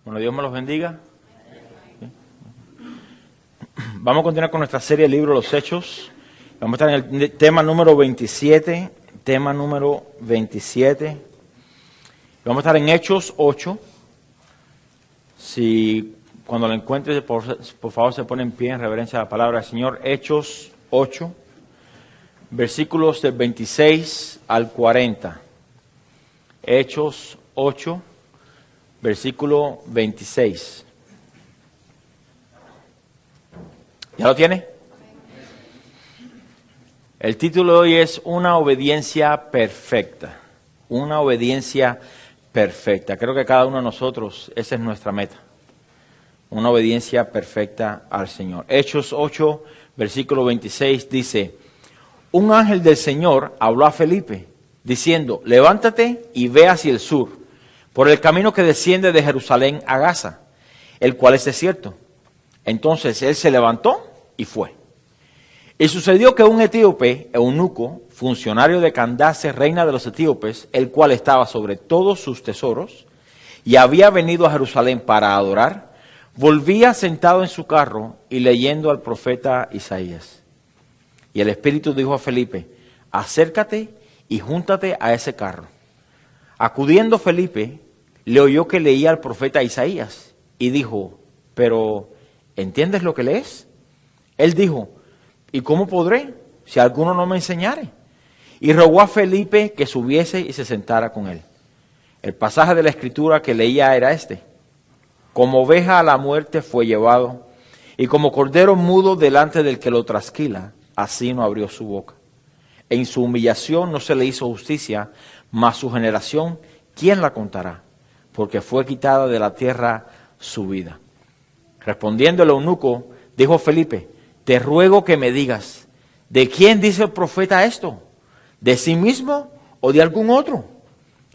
Bueno, Dios me los bendiga. Vamos a continuar con nuestra serie del libro Los Hechos. Vamos a estar en el tema número 27. Vamos a estar en Hechos 8. Si cuando lo encuentres, por favor, se pone en pie en reverencia a la palabra del Señor. Hechos 8, versículos del 26 al 40. Hechos 8, versículo 26. ¿Ya lo tiene? El título de hoy es Una obediencia perfecta. Una obediencia perfecta. Creo que cada uno de nosotros, esa es nuestra meta. Una obediencia perfecta al Señor. Hechos 8, versículo 26 dice: Un ángel del Señor habló a Felipe, diciendo: levántate y ve hacia el sur, por el camino que desciende de Jerusalén a Gaza, el cual es desierto. Entonces él se levantó y fue. Y sucedió que un etíope, eunuco, funcionario de Candace, reina de los etíopes, el cual estaba sobre todos sus tesoros, y había venido a Jerusalén para adorar, volvía sentado en su carro y leyendo al profeta Isaías. Y el Espíritu dijo a Felipe: acércate y júntate a ese carro. Acudiendo Felipe, le oyó que leía al profeta Isaías, y dijo: pero ¿entiendes lo que lees? Él dijo: ¿y cómo podré, si alguno no me enseñare? Y rogó a Felipe que subiese y se sentara con él. El pasaje de la Escritura que leía era este: como oveja a la muerte fue llevado, y como cordero mudo delante del que lo trasquila, así no abrió su boca. En su humillación no se le hizo justicia, mas su generación, ¿quién la contará? Porque fue quitada de la tierra su vida. Respondiendo el eunuco, dijo Felipe: te ruego que me digas, ¿de quién dice el profeta esto? ¿De sí mismo o de algún otro?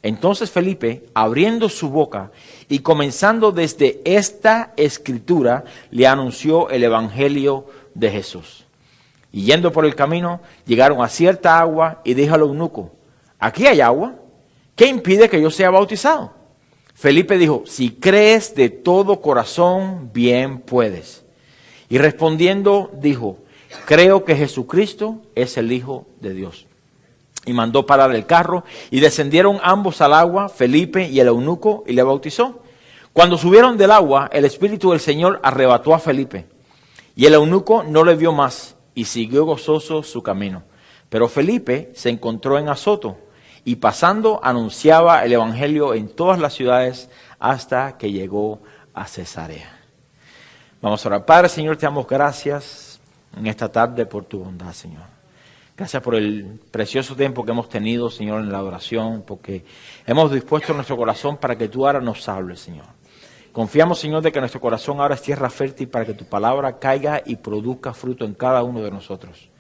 Entonces Felipe, abriendo su boca y comenzando desde esta escritura, le anunció el evangelio de Jesús. Y yendo por el camino, llegaron a cierta agua y dijo al eunuco: aquí hay agua, ¿qué impide que yo sea bautizado? Felipe dijo: si crees de todo corazón, bien puedes. Y respondiendo dijo: creo que Jesucristo es el Hijo de Dios. Y mandó parar el carro, y descendieron ambos al agua, Felipe y el eunuco, y le bautizó. Cuando subieron del agua, el Espíritu del Señor arrebató a Felipe, y el eunuco no le vio más, y siguió gozoso su camino. Pero Felipe se encontró en Azoto, y pasando anunciaba el evangelio en todas las ciudades hasta que llegó a Cesarea. Vamos a orar. Padre, Señor, te damos gracias en esta tarde por tu bondad, Señor. Gracias por el precioso tiempo que hemos tenido, Señor, en la adoración, porque hemos dispuesto nuestro corazón para que tú ahora nos hables, Señor. Confiamos, Señor, de que nuestro corazón ahora es tierra fértil para que tu palabra caiga y produzca fruto en cada uno de nosotros.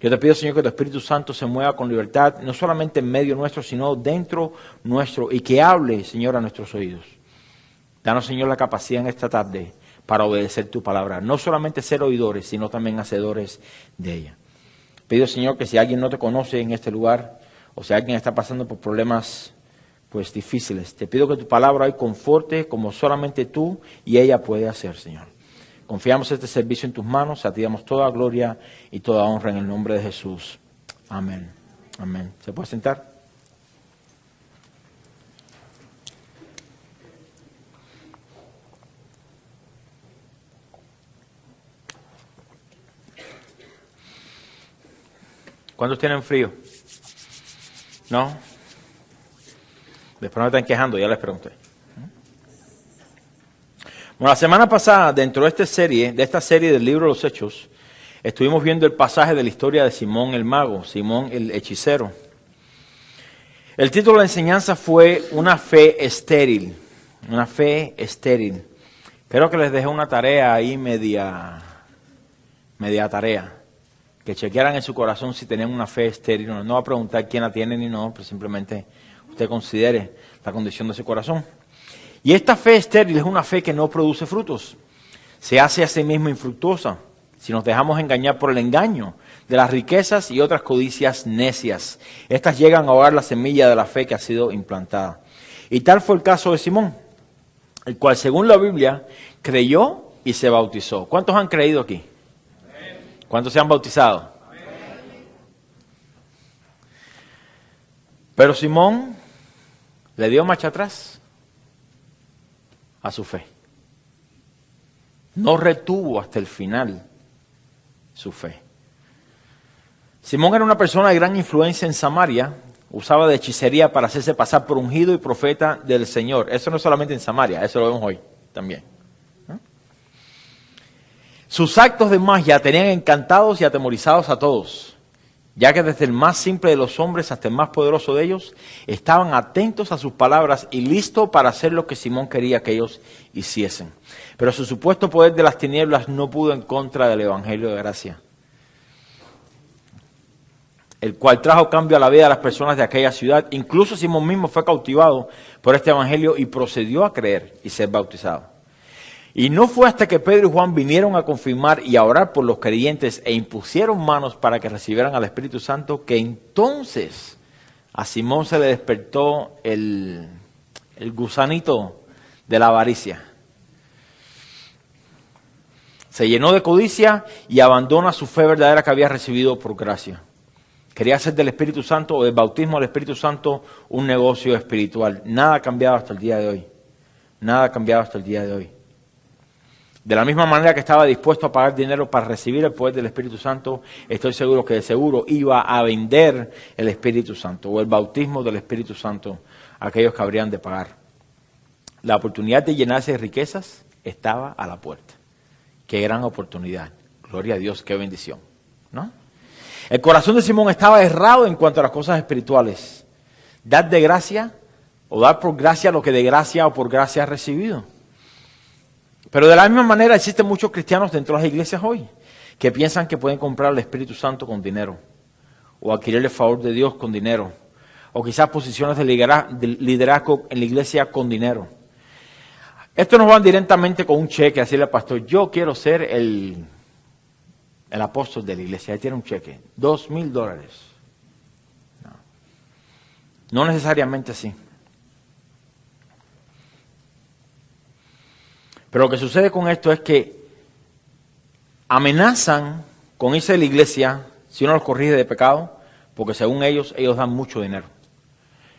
Yo te pido, Señor, que tu Espíritu Santo se mueva con libertad, no solamente en medio nuestro, sino dentro nuestro, y que hable, Señor, a nuestros oídos. Danos, Señor, la capacidad en esta tarde para obedecer tu palabra. No solamente ser oidores, sino también hacedores de ella. Pido, Señor, que si alguien no te conoce en este lugar, o si alguien está pasando por problemas pues difíciles, te pido que tu palabra hoy conforte como solamente tú y ella puede hacer, Señor. Confiamos este servicio en tus manos, a ti damos toda gloria y toda honra en el nombre de Jesús. Amén. Amén. ¿Se puede sentar? ¿Cuántos tienen frío? ¿No? Después me están quejando, ya les pregunté. Bueno, la semana pasada, dentro de esta serie del libro de los Hechos, estuvimos viendo el pasaje de la historia de Simón el mago, Simón el hechicero. El título de la enseñanza fue Una fe estéril. Una fe estéril. Creo que les dejé una tarea ahí media tarea. Que chequearan en su corazón si tenían una fe estéril. No va a preguntar quién la tiene ni no, pero simplemente usted considere la condición de su corazón. Y esta fe estéril es una fe que no produce frutos. Se hace a sí misma infructuosa si nos dejamos engañar por el engaño de las riquezas y otras codicias necias. Estas llegan a ahogar la semilla de la fe que ha sido implantada. Y tal fue el caso de Simón. el cual según la Biblia creyó y se bautizó. ¿Cuántos han creído aquí? ¿Cuántos se han bautizado? Pero Simón le dio marcha atrás a su fe. No retuvo hasta el final su fe. Simón era una persona de gran influencia en Samaria. Usaba de hechicería para hacerse pasar por ungido y profeta del Señor. Eso no es solamente en Samaria, eso lo vemos hoy también. ¿No? Sus actos de magia tenían encantados y atemorizados a todos, ya que desde el más simple de los hombres hasta el más poderoso de ellos estaban atentos a sus palabras y listos para hacer lo que Simón quería que ellos hiciesen. Pero su supuesto poder de las tinieblas no pudo en contra del Evangelio de gracia, el cual trajo cambio a la vida de las personas de aquella ciudad. Incluso Simón mismo fue cautivado por este evangelio y procedió a creer y ser bautizado. Y no fue hasta que Pedro y Juan vinieron a confirmar y a orar por los creyentes e impusieron manos para que recibieran al Espíritu Santo, que entonces a Simón se le despertó el gusanito de la avaricia. Se llenó de codicia y abandona su fe verdadera que había recibido por gracia. Quería hacer del Espíritu Santo o del bautismo del Espíritu Santo un negocio espiritual. Nada ha cambiado hasta el día de hoy. Nada ha cambiado hasta el día de hoy. De la misma manera que estaba dispuesto a pagar dinero para recibir el poder del Espíritu Santo, estoy seguro que de seguro iba a vender el Espíritu Santo o el bautismo del Espíritu Santo a aquellos que habrían de pagar. La oportunidad de llenarse de riquezas estaba a la puerta. Qué gran oportunidad. Gloria a Dios, qué bendición, ¿no? El corazón de Simón estaba errado en cuanto a las cosas espirituales. Dar de gracia o dar por gracia lo que de gracia o por gracia has recibido. Pero de la misma manera existen muchos cristianos dentro de las iglesias hoy que piensan que pueden comprar el Espíritu Santo con dinero o adquirir el favor de Dios con dinero o quizás posiciones de liderazgo en la iglesia con dinero. Estos nos van directamente con un cheque a decirle al pastor: yo quiero ser el apóstol de la iglesia. Ahí tiene un cheque, $2,000. No necesariamente así. Pero lo que sucede con esto es que amenazan con irse de la iglesia si uno los corrige de pecado, porque según ellos dan mucho dinero.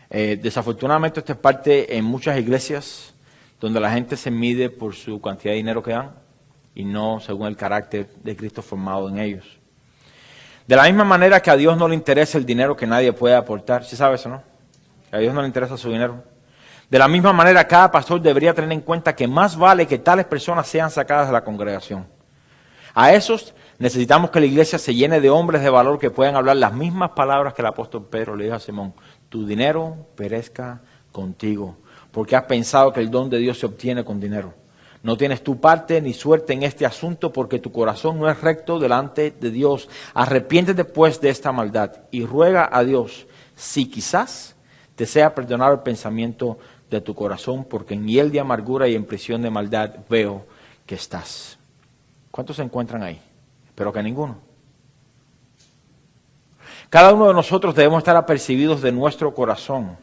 Desafortunadamente esto es parte en muchas iglesias donde la gente se mide por su cantidad de dinero que dan y no según el carácter de Cristo formado en ellos. De la misma manera que a Dios no le interesa el dinero que nadie puede aportar. ¿Sí sabe eso, no? Que a Dios no le interesa su dinero. De la misma manera, cada pastor debería tener en cuenta que más vale que tales personas sean sacadas de la congregación. A esos necesitamos que la iglesia se llene de hombres de valor que puedan hablar las mismas palabras que el apóstol Pedro le dijo a Simón: tu dinero perezca contigo, porque has pensado que el don de Dios se obtiene con dinero. No tienes tu parte ni suerte en este asunto, porque tu corazón no es recto delante de Dios. Arrepiéntete pues de esta maldad y ruega a Dios si quizás te sea perdonado el pensamiento de tu corazón, porque en hiel de amargura y en prisión de maldad veo que estás. ¿Cuántos se encuentran ahí? Espero que ninguno. Cada uno de nosotros debemos estar apercibidos de nuestro corazón,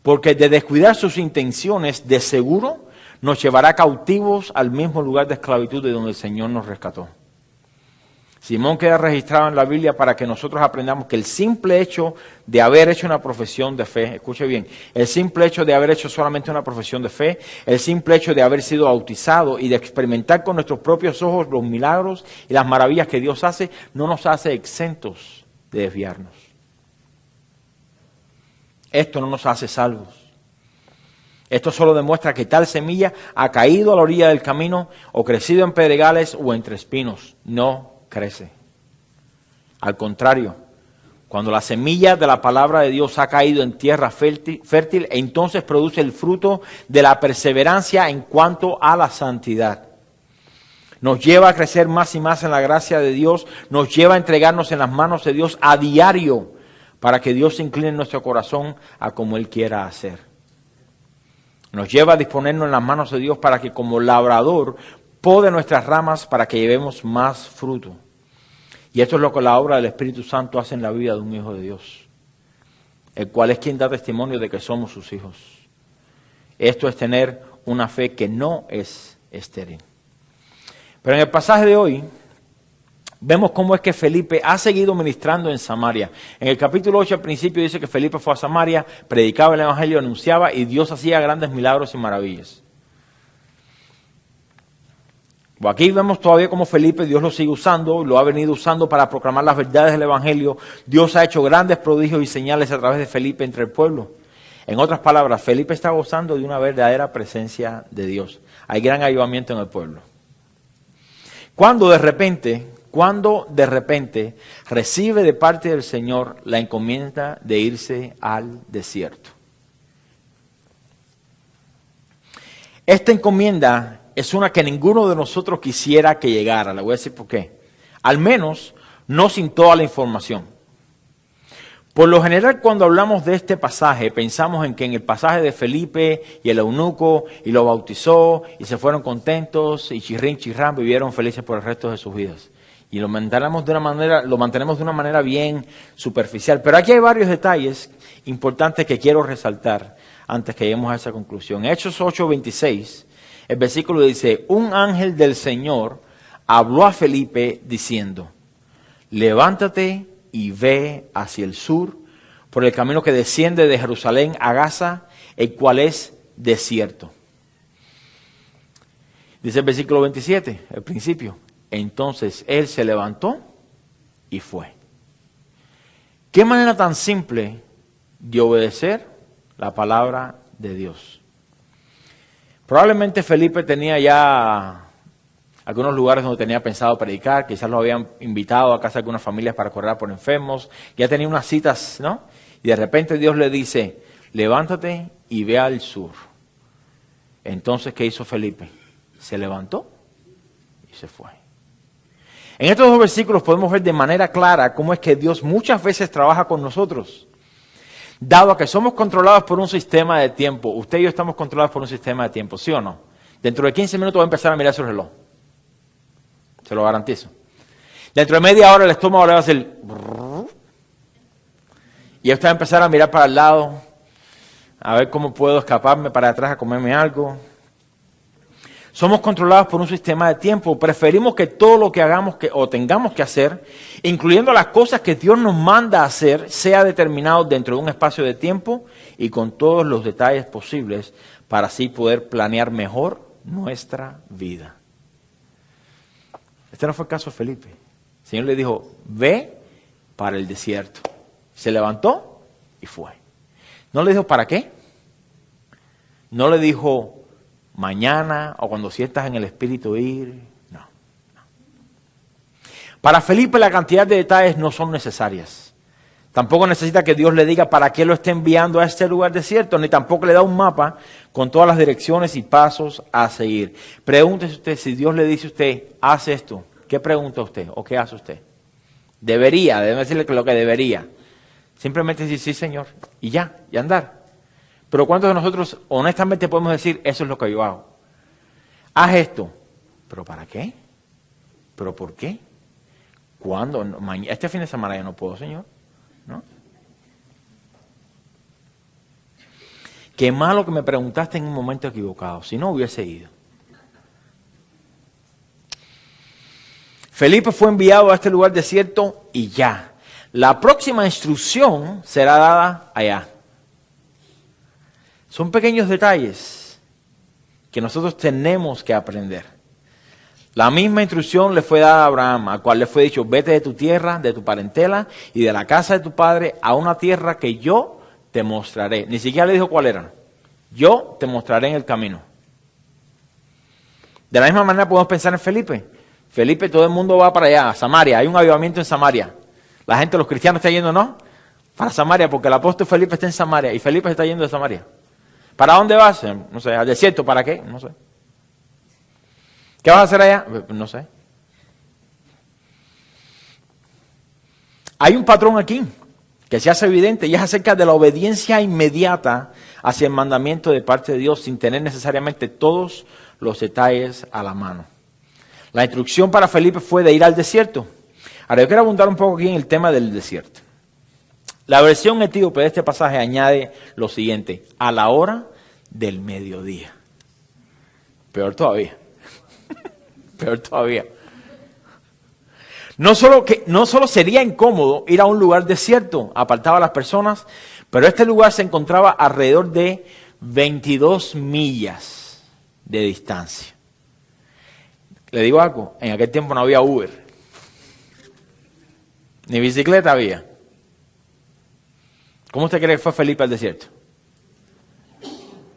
porque de descuidar sus intenciones, de seguro nos llevará cautivos al mismo lugar de esclavitud de donde el Señor nos rescató. Simón queda registrado en la Biblia para que nosotros aprendamos que el simple hecho de haber hecho una profesión de fe, escuche bien, el simple hecho de haber hecho solamente una profesión de fe, el simple hecho de haber sido bautizado y de experimentar con nuestros propios ojos los milagros y las maravillas que Dios hace, no nos hace exentos de desviarnos. Esto no nos hace salvos. Esto solo demuestra que tal semilla ha caído a la orilla del camino o crecido en pedregales o entre espinos. No crece. Al contrario, cuando la semilla de la palabra de Dios ha caído en tierra fértil, entonces produce el fruto de la perseverancia en cuanto a la santidad. Nos lleva a crecer más y más en la gracia de Dios, nos lleva a entregarnos en las manos de Dios a diario para que Dios incline nuestro corazón a como Él quiera hacer. Nos lleva a disponernos en las manos de Dios para que como labrador pode nuestras ramas para que llevemos más fruto. Y esto es lo que la obra del Espíritu Santo hace en la vida de un hijo de Dios, el cual es quien da testimonio de que somos sus hijos. Esto es tener una fe que no es estéril. Pero en el pasaje de hoy vemos cómo es que Felipe ha seguido ministrando en Samaria. En el capítulo 8 al principio dice que Felipe fue a Samaria, predicaba el evangelio, anunciaba y Dios hacía grandes milagros y maravillas. Aquí vemos todavía cómo Felipe, Dios lo sigue usando, lo ha venido usando para proclamar las verdades del evangelio. Dios ha hecho grandes prodigios y señales a través de Felipe entre el pueblo. En otras palabras, Felipe está gozando de una verdadera presencia de Dios. Hay gran avivamiento en el pueblo. Cuando de repente recibe de parte del Señor la encomienda de irse al desierto. Esta encomienda es una que ninguno de nosotros quisiera que llegara. Le voy a decir por qué. Al menos no sin toda la información. Por lo general, cuando hablamos de este pasaje, pensamos en que en el pasaje de Felipe y el eunuco, y lo bautizó, y se fueron contentos, y chirrín, chirrán, vivieron felices por el resto de sus vidas. Y lo mantenemos de una manera bien superficial. Pero aquí hay varios detalles importantes que quiero resaltar antes que lleguemos a esa conclusión. Hechos 8:26, el versículo dice: un ángel del Señor habló a Felipe diciendo: levántate y ve hacia el sur por el camino que desciende de Jerusalén a Gaza, el cual es desierto. Dice el versículo 27, el principio. Entonces él se levantó y fue. ¿Qué manera tan simple de obedecer la palabra de Dios? Probablemente Felipe tenía ya algunos lugares donde tenía pensado predicar, quizás lo habían invitado a casa de algunas familias para correr por enfermos, ya tenía unas citas, ¿no? Y de repente Dios le dice: levántate y ve al sur. Entonces, ¿qué hizo Felipe? Se levantó y se fue. En estos dos versículos podemos ver de manera clara cómo es que Dios muchas veces trabaja con nosotros. Dado que somos controlados por un sistema de tiempo, usted y yo estamos controlados por un sistema de tiempo, ¿sí o no? Dentro de 15 minutos va a empezar a mirar su reloj. Se lo garantizo. Dentro de media hora el estómago le va a hacer... y usted va a empezar a mirar para el lado, a ver cómo puedo escaparme para atrás a comerme algo. Somos controlados por un sistema de tiempo. Preferimos que todo lo que hagamos o tengamos que hacer, incluyendo las cosas que Dios nos manda a hacer, sea determinado dentro de un espacio de tiempo y con todos los detalles posibles para así poder planear mejor nuestra vida. Este no fue el caso de Felipe. El Señor le dijo: ve para el desierto. Se levantó y fue. No le dijo para qué. No le dijo mañana o cuando sientas en el espíritu ir. No. Para Felipe la cantidad de detalles no son necesarias. Tampoco necesita que Dios le diga para qué lo esté enviando a este lugar desierto, ni tampoco le da un mapa con todas las direcciones y pasos a seguir. Pregúntese usted, si Dios le dice a usted: haz esto, ¿qué pregunta usted o qué hace usted? Debe decirle lo que debería. Simplemente decir sí, Señor, y andar. Pero ¿cuántos de nosotros honestamente podemos decir: eso es lo que yo hago? Haz esto. ¿Pero para qué? ¿Pero por qué? ¿Cuándo? Este fin de semana ya no puedo, Señor. ¿No? Qué malo que me preguntaste en un momento equivocado, si no hubiese ido. Felipe fue enviado a este lugar desierto y ya. La próxima instrucción será dada allá. Son pequeños detalles que nosotros tenemos que aprender. La misma instrucción le fue dada a Abraham, al cual le fue dicho: vete de tu tierra, de tu parentela y de la casa de tu padre a una tierra que yo te mostraré. Ni siquiera le dijo cuál era. Yo te mostraré en el camino. De la misma manera podemos pensar en Felipe. Felipe, todo el mundo va para allá, a Samaria. Hay un avivamiento en Samaria. La gente, los cristianos, están yendo, ¿no? Para Samaria, porque el apóstol Felipe está en Samaria y Felipe se está yendo de Samaria. ¿Para dónde vas? No sé, al desierto, ¿para qué? No sé. ¿Qué vas a hacer allá? No sé. Hay un patrón aquí que se hace evidente y es acerca de la obediencia inmediata hacia el mandamiento de parte de Dios sin tener necesariamente todos los detalles a la mano. La instrucción para Felipe fue de ir al desierto. Ahora yo quiero abundar un poco aquí en el tema del desierto. La versión etíope de este pasaje añade lo siguiente: a la hora del mediodía. Peor todavía. Peor todavía. No solo sería incómodo ir a un lugar desierto, apartado a las personas, pero este lugar se encontraba alrededor de 22 millas de distancia. Le digo algo, en aquel tiempo no había Uber, ni bicicleta había. ¿Cómo usted cree que fue Felipe al desierto?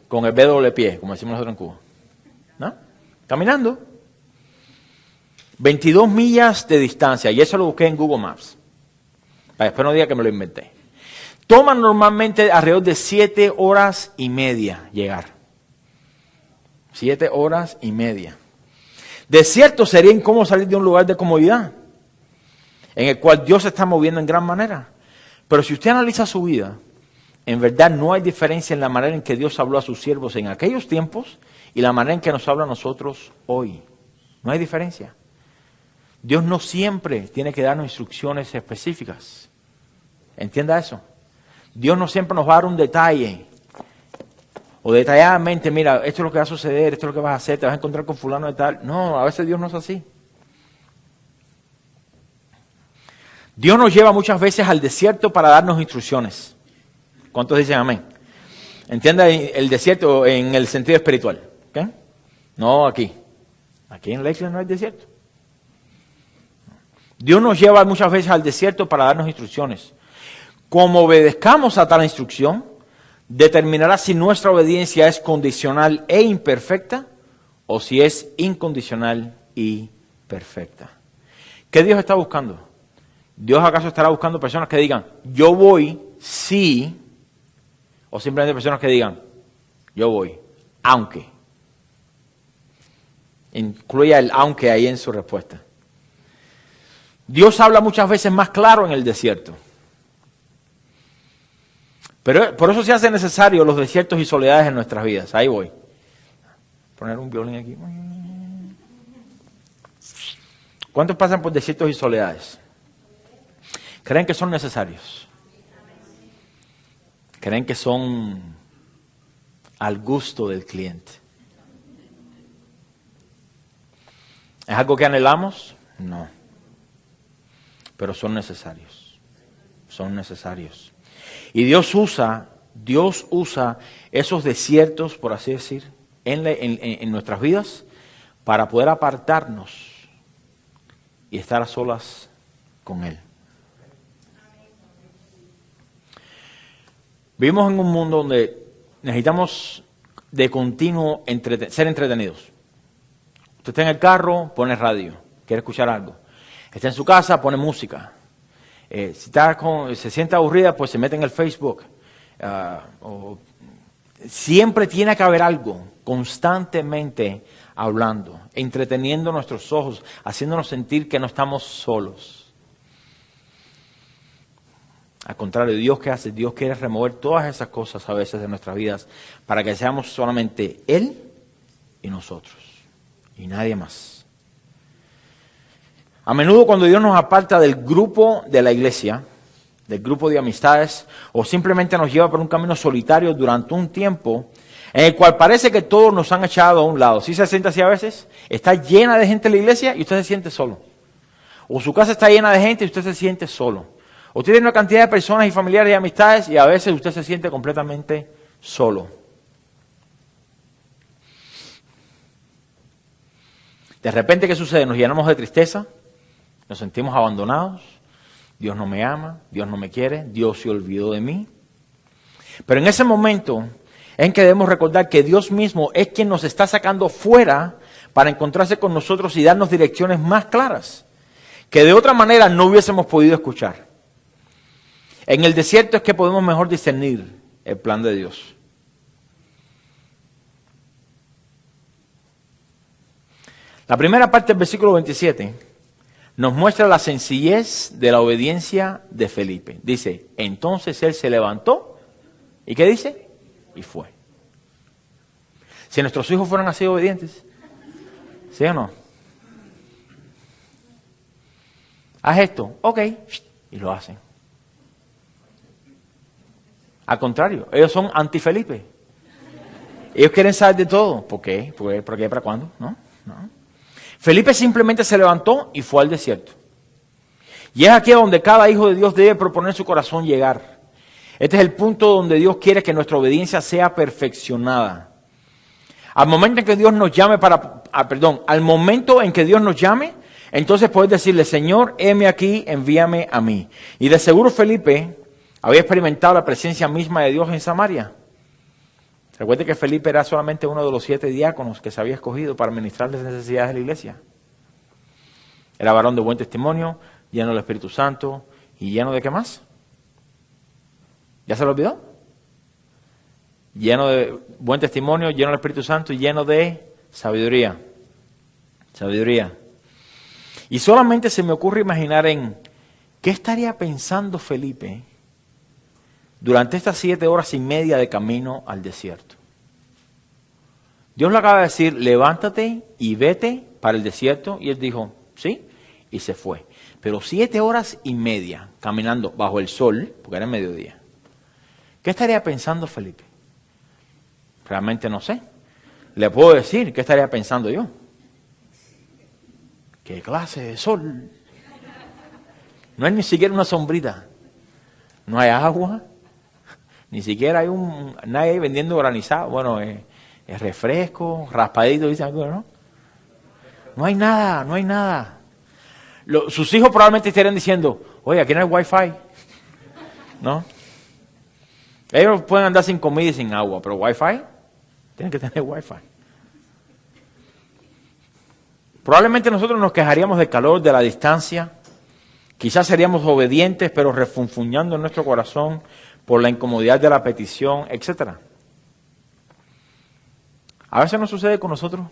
Con el dedo de pie, como decimos nosotros en Cuba. ¿No? Caminando. 22 millas de distancia, y eso lo busqué en Google Maps. Para después no diga que me lo inventé. Toma normalmente alrededor de 7 horas y media llegar. 7 horas y media. Desierto sería incómodo salir de un lugar de comodidad, en el cual Dios se está moviendo en gran manera. Pero si usted analiza su vida, en verdad no hay diferencia en la manera en que Dios habló a sus siervos en aquellos tiempos y la manera en que nos habla a nosotros hoy. No hay diferencia. Dios no siempre tiene que darnos instrucciones específicas. Entienda eso. Dios no siempre nos va a dar un detalle. O detalladamente, mira, esto es lo que va a suceder, esto es lo que vas a hacer, te vas a encontrar con fulano de tal. No, a veces Dios no es así. Dios nos lleva muchas veces al desierto para darnos instrucciones. ¿Cuántos dicen amén? Entienda el desierto en el sentido espiritual. ¿Okay? No aquí. Aquí en Lakeland no hay desierto. Dios nos lleva muchas veces al desierto para darnos instrucciones. Como obedezcamos a tal instrucción, determinará si nuestra obediencia es condicional e imperfecta o si es incondicional y perfecta. ¿Qué Dios está buscando? ¿Dios acaso estará buscando personas que digan, yo voy, sí, o simplemente personas que digan, yo voy, aunque? Incluya el aunque ahí en su respuesta. Dios habla muchas veces más claro en el desierto. Pero por eso se hace necesario los desiertos y soledades en nuestras vidas. Ahí voy. Poner un violín aquí. ¿Cuántos pasan por desiertos y soledades? ¿Creen que son necesarios? ¿Creen que son al gusto del cliente? ¿Es algo que anhelamos? No. Pero son necesarios. Son necesarios. Y Dios usa esos desiertos, por así decir, en nuestras vidas para poder apartarnos y estar a solas con Él. Vivimos en un mundo donde necesitamos de continuo ser entretenidos. Usted está en el carro, pone radio, quiere escuchar algo. Está en su casa, pone música. Si se siente aburrida, pues se mete en el Facebook. Siempre tiene que haber algo, constantemente hablando, entreteniendo nuestros ojos, haciéndonos sentir que no estamos solos. Al contrario, Dios, ¿qué hace? Dios quiere remover todas esas cosas a veces de nuestras vidas para que seamos solamente Él y nosotros, y nadie más. A menudo cuando Dios nos aparta del grupo de la iglesia, del grupo de amistades, o simplemente nos lleva por un camino solitario durante un tiempo, en el cual parece que todos nos han echado a un lado. ¿Sí se siente así a veces? Está llena de gente en la iglesia y usted se siente solo. O su casa está llena de gente y usted se siente solo. O tiene una cantidad de personas y familiares y amistades y a veces usted se siente completamente solo. De repente, ¿qué sucede? Nos llenamos de tristeza. Nos sentimos abandonados, Dios no me ama, Dios no me quiere, Dios se olvidó de mí. Pero en ese momento es en que debemos recordar que Dios mismo es quien nos está sacando fuera para encontrarse con nosotros y darnos direcciones más claras, que de otra manera no hubiésemos podido escuchar. En el desierto es que podemos mejor discernir el plan de Dios. La primera parte del versículo 27 nos muestra la sencillez de la obediencia de Felipe. Dice, entonces él se levantó, ¿y qué dice? Y fue. Si nuestros hijos fueran así obedientes, ¿sí o no? Haz esto, ok, y lo hacen. Al contrario, ellos son anti-Felipe. Ellos quieren saber de todo. ¿Por qué? ¿Por qué? ¿Para cuándo? No. Felipe simplemente se levantó y fue al desierto. Y es aquí donde cada hijo de Dios debe proponer su corazón llegar. Este es el punto donde Dios quiere que nuestra obediencia sea perfeccionada. Al momento en que Dios nos llame al momento en que Dios nos llame, entonces puedes decirle, Señor, heme aquí, envíame a mí. Y de seguro Felipe había experimentado la presencia misma de Dios en Samaria. Recuerde que Felipe era solamente uno de los 7 diáconos que se había escogido para ministrar las necesidades de la iglesia. Era varón de buen testimonio, lleno del Espíritu Santo y lleno de ¿qué más? ¿Ya se lo olvidó? Lleno de buen testimonio, lleno del Espíritu Santo y lleno de sabiduría. Sabiduría. Y solamente se me ocurre imaginar en qué estaría pensando Felipe durante estas 7 horas y media de camino al desierto. Dios le acaba de decir, levántate y vete para el desierto. Y él dijo, sí, y se fue. Pero 7 horas y media caminando bajo el sol, porque era mediodía. ¿Qué estaría pensando Felipe? Realmente no sé. Le puedo decir qué estaría pensando yo. ¿Qué clase de sol? No hay ni siquiera una sombrita. No hay agua. Ni siquiera hay nadie ahí vendiendo granizado. Bueno, es refresco, raspadito, dicen algunos, ¿no? No hay nada. Sus hijos probablemente estarían diciendo, oye, aquí no hay wifi. ¿No? Ellos pueden andar sin comida y sin agua, pero wifi, tienen que tener wifi. Probablemente nosotros nos quejaríamos del calor, de la distancia. Quizás seríamos obedientes, pero refunfuñando en nuestro corazón por la incomodidad de la petición, etc. A veces nos sucede con nosotros,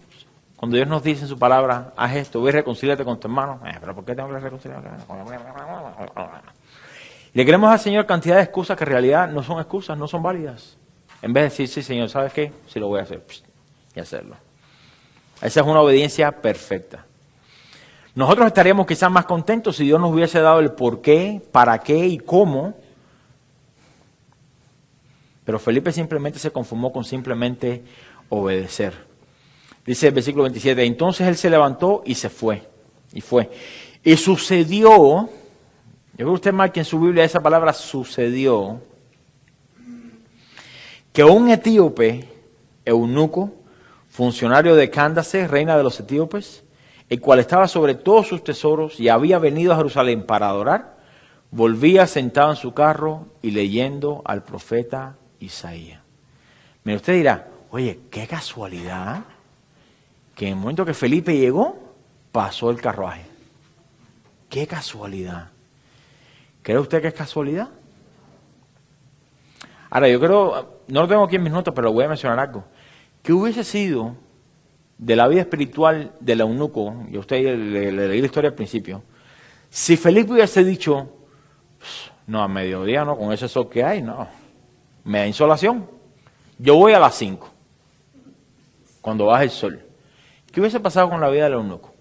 cuando Dios nos dice en su palabra, haz esto, ve y reconcíliate con tu hermano. ¿Pero por qué tengo que reconciliar? Le queremos al Señor cantidad de excusas que en realidad no son excusas, no son válidas. En vez de decir, sí, Señor, ¿sabes qué? Sí lo voy a hacer. Y hacerlo. Esa es una obediencia perfecta. Nosotros estaríamos quizás más contentos si Dios nos hubiese dado el por qué, para qué y cómo. Pero Felipe simplemente se conformó con simplemente obedecer. Dice el versículo 27, entonces él se levantó y se fue. Y sucedió, yo creo que usted marque en su Biblia esa palabra sucedió, que un etíope, eunuco, funcionario de Cándace, reina de los etíopes, el cual estaba sobre todos sus tesoros y había venido a Jerusalén para adorar, volvía sentado en su carro y leyendo al profeta Isaías. Mira, usted dirá, oye, qué casualidad que en el momento que Felipe llegó, pasó el carruaje. Qué casualidad. ¿Cree usted que es casualidad? Ahora, yo creo, no lo tengo aquí en mis notas, pero voy a mencionar algo. ¿Qué hubiese sido de la vida espiritual del eunuco? Y a usted le leí la historia al principio. Si Felipe hubiese dicho, no, a mediodía no, con ese sol que hay, no. Me da insolación. Yo voy a las 5, cuando baja el sol. ¿Qué hubiese pasado con la vida del eunuco?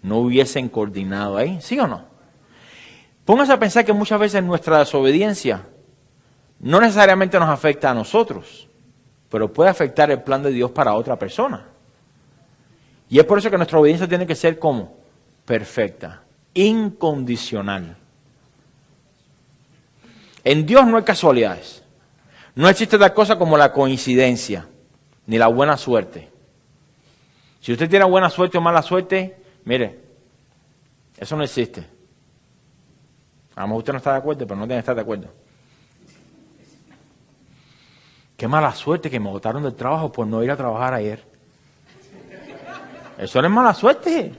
¿No hubiesen coordinado ahí? ¿Sí o no? Póngase a pensar que muchas veces nuestra desobediencia no necesariamente nos afecta a nosotros, pero puede afectar el plan de Dios para otra persona. Y es por eso que nuestra obediencia tiene que ser como perfecta, incondicional. En Dios no hay casualidades. No existe tal cosa como la coincidencia, ni la buena suerte. Si usted tiene buena suerte o mala suerte, mire, eso no existe. A lo mejor usted no está de acuerdo, pero no tiene que estar de acuerdo. Qué mala suerte que me botaron del trabajo por no ir a trabajar ayer. Eso no es mala suerte.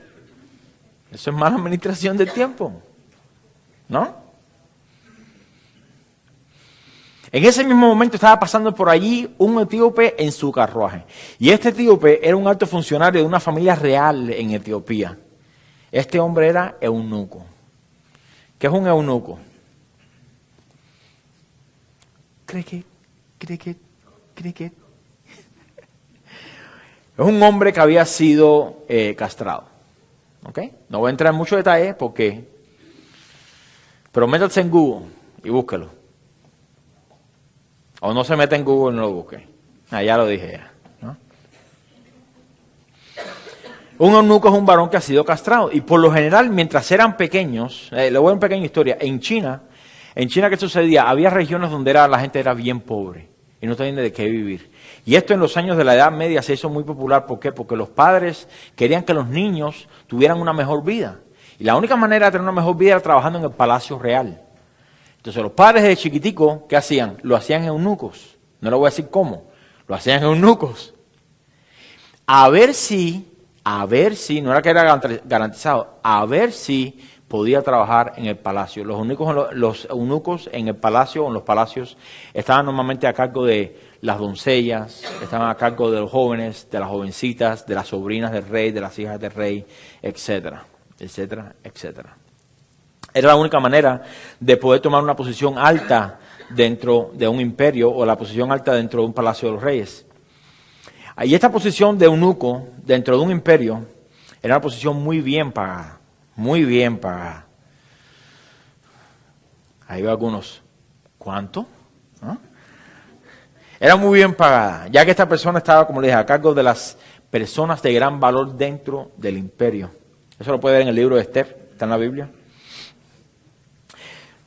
Eso es mala administración del tiempo. ¿No? En ese mismo momento estaba pasando por allí un etíope en su carruaje. Y este etíope era un alto funcionario de una familia real en Etiopía. Este hombre era eunuco. ¿Qué es un eunuco? Cricket. Es un hombre que había sido castrado. ¿Ok? No voy a entrar en muchos detalles porque... Pero métase en Google y búsquelo. O no se meta en Google y no lo busque. Ya lo dije ya, ¿no? Un eunuco es un varón que ha sido castrado. Y por lo general, mientras eran pequeños, le voy a una pequeña historia, en China, ¿qué sucedía? Había regiones donde la gente era bien pobre y no tenían de qué vivir. Y esto en los años de la Edad Media se hizo muy popular. ¿Por qué? Porque los padres querían que los niños tuvieran una mejor vida. Y la única manera de tener una mejor vida era trabajando en el palacio real. Entonces los padres de chiquitico, ¿qué hacían? Lo hacían eunucos. No le voy a decir cómo. Lo hacían eunucos. A ver si, no era que era garantizado, a ver si podía trabajar en el palacio. Los eunucos en el palacio o en los palacios estaban normalmente a cargo de las doncellas, estaban a cargo de los jóvenes, de las jovencitas, de las sobrinas del rey, de las hijas del rey, etcétera, etcétera, etcétera. Era la única manera de poder tomar una posición alta dentro de un imperio o la posición alta dentro de un palacio de los reyes. Y esta posición de eunuco dentro de un imperio era una posición muy bien pagada, muy bien pagada. Ahí veo algunos. ¿Cuánto? ¿Ah? Era muy bien pagada, ya que esta persona estaba, como le dije, a cargo de las personas de gran valor dentro del imperio. Eso lo puede ver en el libro de Esther, está en la Biblia.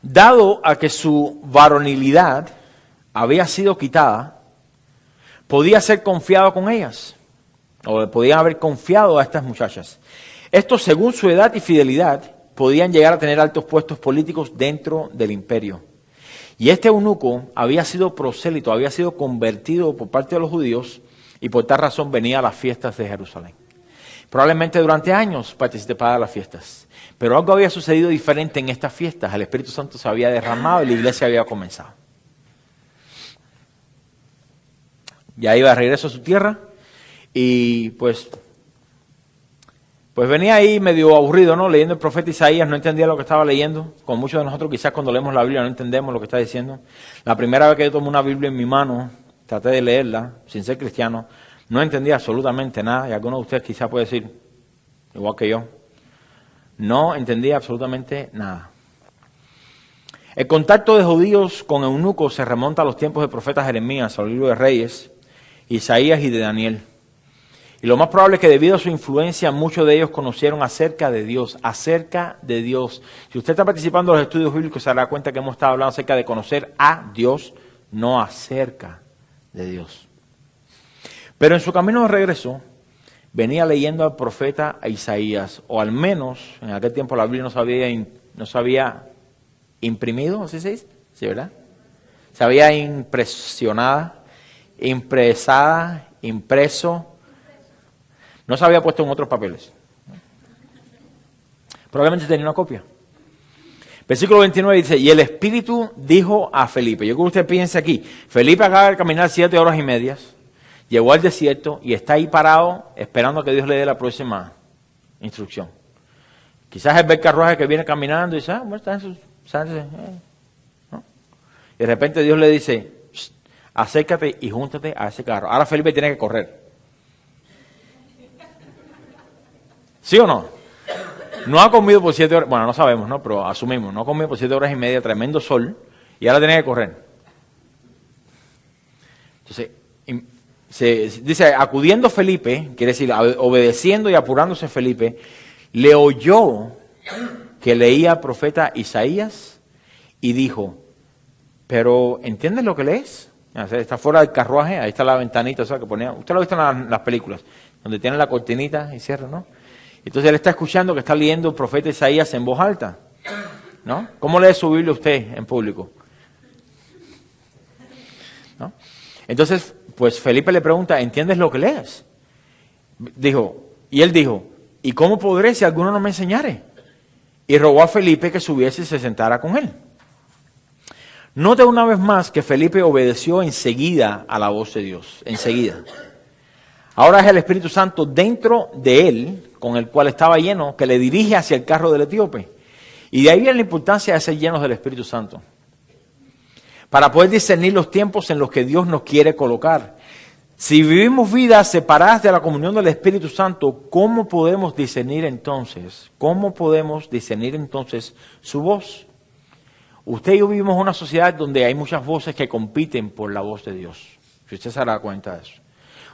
Dado a que su varonilidad había sido quitada, podía ser confiado con ellas, o podían haber confiado a estas muchachas. Estos, según su edad y fidelidad, podían llegar a tener altos puestos políticos dentro del imperio. Y este eunuco había sido prosélito, había sido convertido por parte de los judíos y por tal razón venía a las fiestas de Jerusalén. Probablemente durante años participaba de las fiestas, pero algo había sucedido diferente en estas fiestas. El Espíritu Santo se había derramado y la iglesia había comenzado. Ya iba de regreso a su tierra y pues venía ahí medio aburrido, ¿no? Leyendo el profeta Isaías, no entendía lo que estaba leyendo. Como muchos de nosotros quizás cuando leemos la Biblia no entendemos lo que está diciendo. La primera vez que yo tomé una Biblia en mi mano, traté de leerla sin ser cristiano, no entendía absolutamente nada. Y alguno de ustedes quizás puede decir, igual que yo, no entendía absolutamente nada. El contacto de judíos con eunucos se remonta a los tiempos del profeta Jeremías, al libro de Reyes, Isaías y de Daniel. Y lo más probable es que debido a su influencia muchos de ellos conocieron acerca de Dios, acerca de Dios. Si usted está participando en los estudios bíblicos se dará cuenta que hemos estado hablando acerca de conocer a Dios, no acerca de Dios. Pero en su camino de regreso venía leyendo al profeta Isaías, o al menos en aquel tiempo la Biblia no se había imprimido, ¿así se dice? Sí, ¿verdad? Se había impresionada, impresada, impreso. No se había puesto en otros papeles. Probablemente tenía una copia. Versículo 29 dice, y el Espíritu dijo a Felipe, yo creo que usted piense aquí, Felipe acaba de caminar 7 horas y media, llegó al desierto y está ahí parado esperando a que Dios le dé la próxima instrucción. Quizás él ve el carruaje que viene caminando y dice, bueno, está en su... ¿no? Y de repente Dios le dice, acércate y júntate a ese carro. Ahora Felipe tiene que correr. ¿Sí o no? No ha comido por 7 horas, bueno, no sabemos, ¿no? Pero asumimos, no ha comido por 7 horas y media, tremendo sol, y ahora tiene que correr. Entonces, se dice, acudiendo Felipe, quiere decir, obedeciendo y apurándose Felipe, le oyó que leía al profeta Isaías y dijo, pero ¿entiendes lo que lees? Está fuera del carruaje, ahí está la ventanita, o sea, que ponía, usted lo ha visto en las películas, donde tiene la cortinita y cierra, ¿no? Entonces él está escuchando que está leyendo el profeta Isaías en voz alta, ¿no? ¿Cómo lee su Biblia usted en público? ¿No? Entonces, pues Felipe le pregunta, ¿entiendes lo que lees? Y él dijo, ¿y cómo podré si alguno no me enseñare? Y rogó a Felipe que subiese y se sentara con él. Note una vez más que Felipe obedeció enseguida a la voz de Dios, enseguida. Ahora es el Espíritu Santo dentro de él, con el cual estaba lleno, que le dirige hacia el carro del etíope. Y de ahí viene la importancia de ser llenos del Espíritu Santo. Para poder discernir los tiempos en los que Dios nos quiere colocar. Si vivimos vidas separadas de la comunión del Espíritu Santo, ¿cómo podemos discernir entonces? ¿Cómo podemos discernir entonces su voz? Usted y yo vivimos en una sociedad donde hay muchas voces que compiten por la voz de Dios. Si usted se dará cuenta de eso.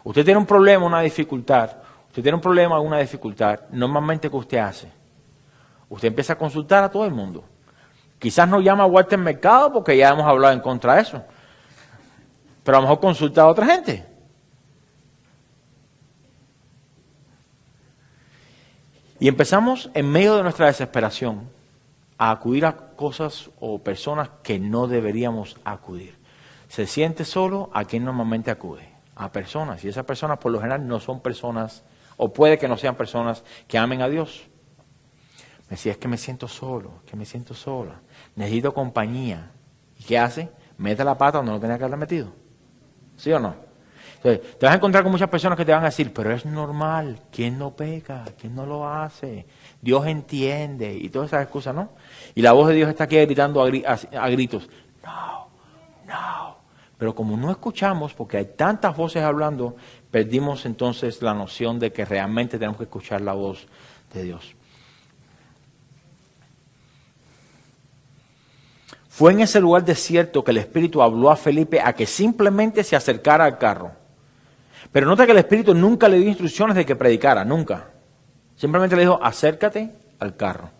Usted tiene un problema, una dificultad. Usted tiene un problema, una dificultad. Normalmente, ¿qué usted hace? Usted empieza a consultar a todo el mundo. Quizás no llama a Walter Mercado porque ya hemos hablado en contra de eso. Pero a lo mejor consulta a otra gente. Y empezamos en medio de nuestra desesperación a acudir a cosas o personas que no deberíamos acudir. Se siente solo, ¿a quién normalmente acude? A personas. Y esas personas por lo general no son personas, o puede que no sean personas que amen a Dios. Me decía, es que me siento solo, que me siento sola. Necesito compañía. ¿Y qué hace? Mete la pata donde no tenía que haberla metido. ¿Sí o no? Entonces, te vas a encontrar con muchas personas que te van a decir, pero es normal, ¿quién no peca? ¿Quién no lo hace? Dios entiende, y todas esas excusas, ¿no? Y la voz de Dios está aquí gritando a gritos, no. Pero como no escuchamos, porque hay tantas voces hablando, perdimos entonces la noción de que realmente tenemos que escuchar la voz de Dios. Fue en ese lugar desierto que el Espíritu habló a Felipe a que simplemente se acercara al carro. Pero nota que el Espíritu nunca le dio instrucciones de que predicara, nunca. Simplemente le dijo, acércate al carro.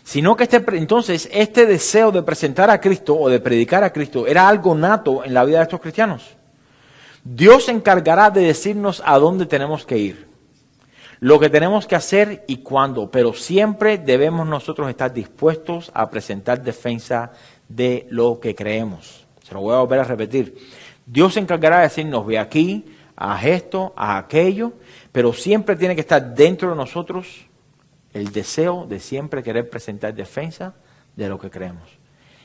Sino que entonces este deseo de presentar a Cristo o de predicar a Cristo era algo nato en la vida de estos cristianos. Dios se encargará de decirnos a dónde tenemos que ir, lo que tenemos que hacer y cuándo, pero siempre debemos nosotros estar dispuestos a presentar defensa de lo que creemos. Se lo voy a volver a repetir. Dios se encargará de decirnos, ve aquí, haz esto, haz aquello, pero siempre tiene que estar dentro de nosotros el deseo de siempre querer presentar defensa de lo que creemos.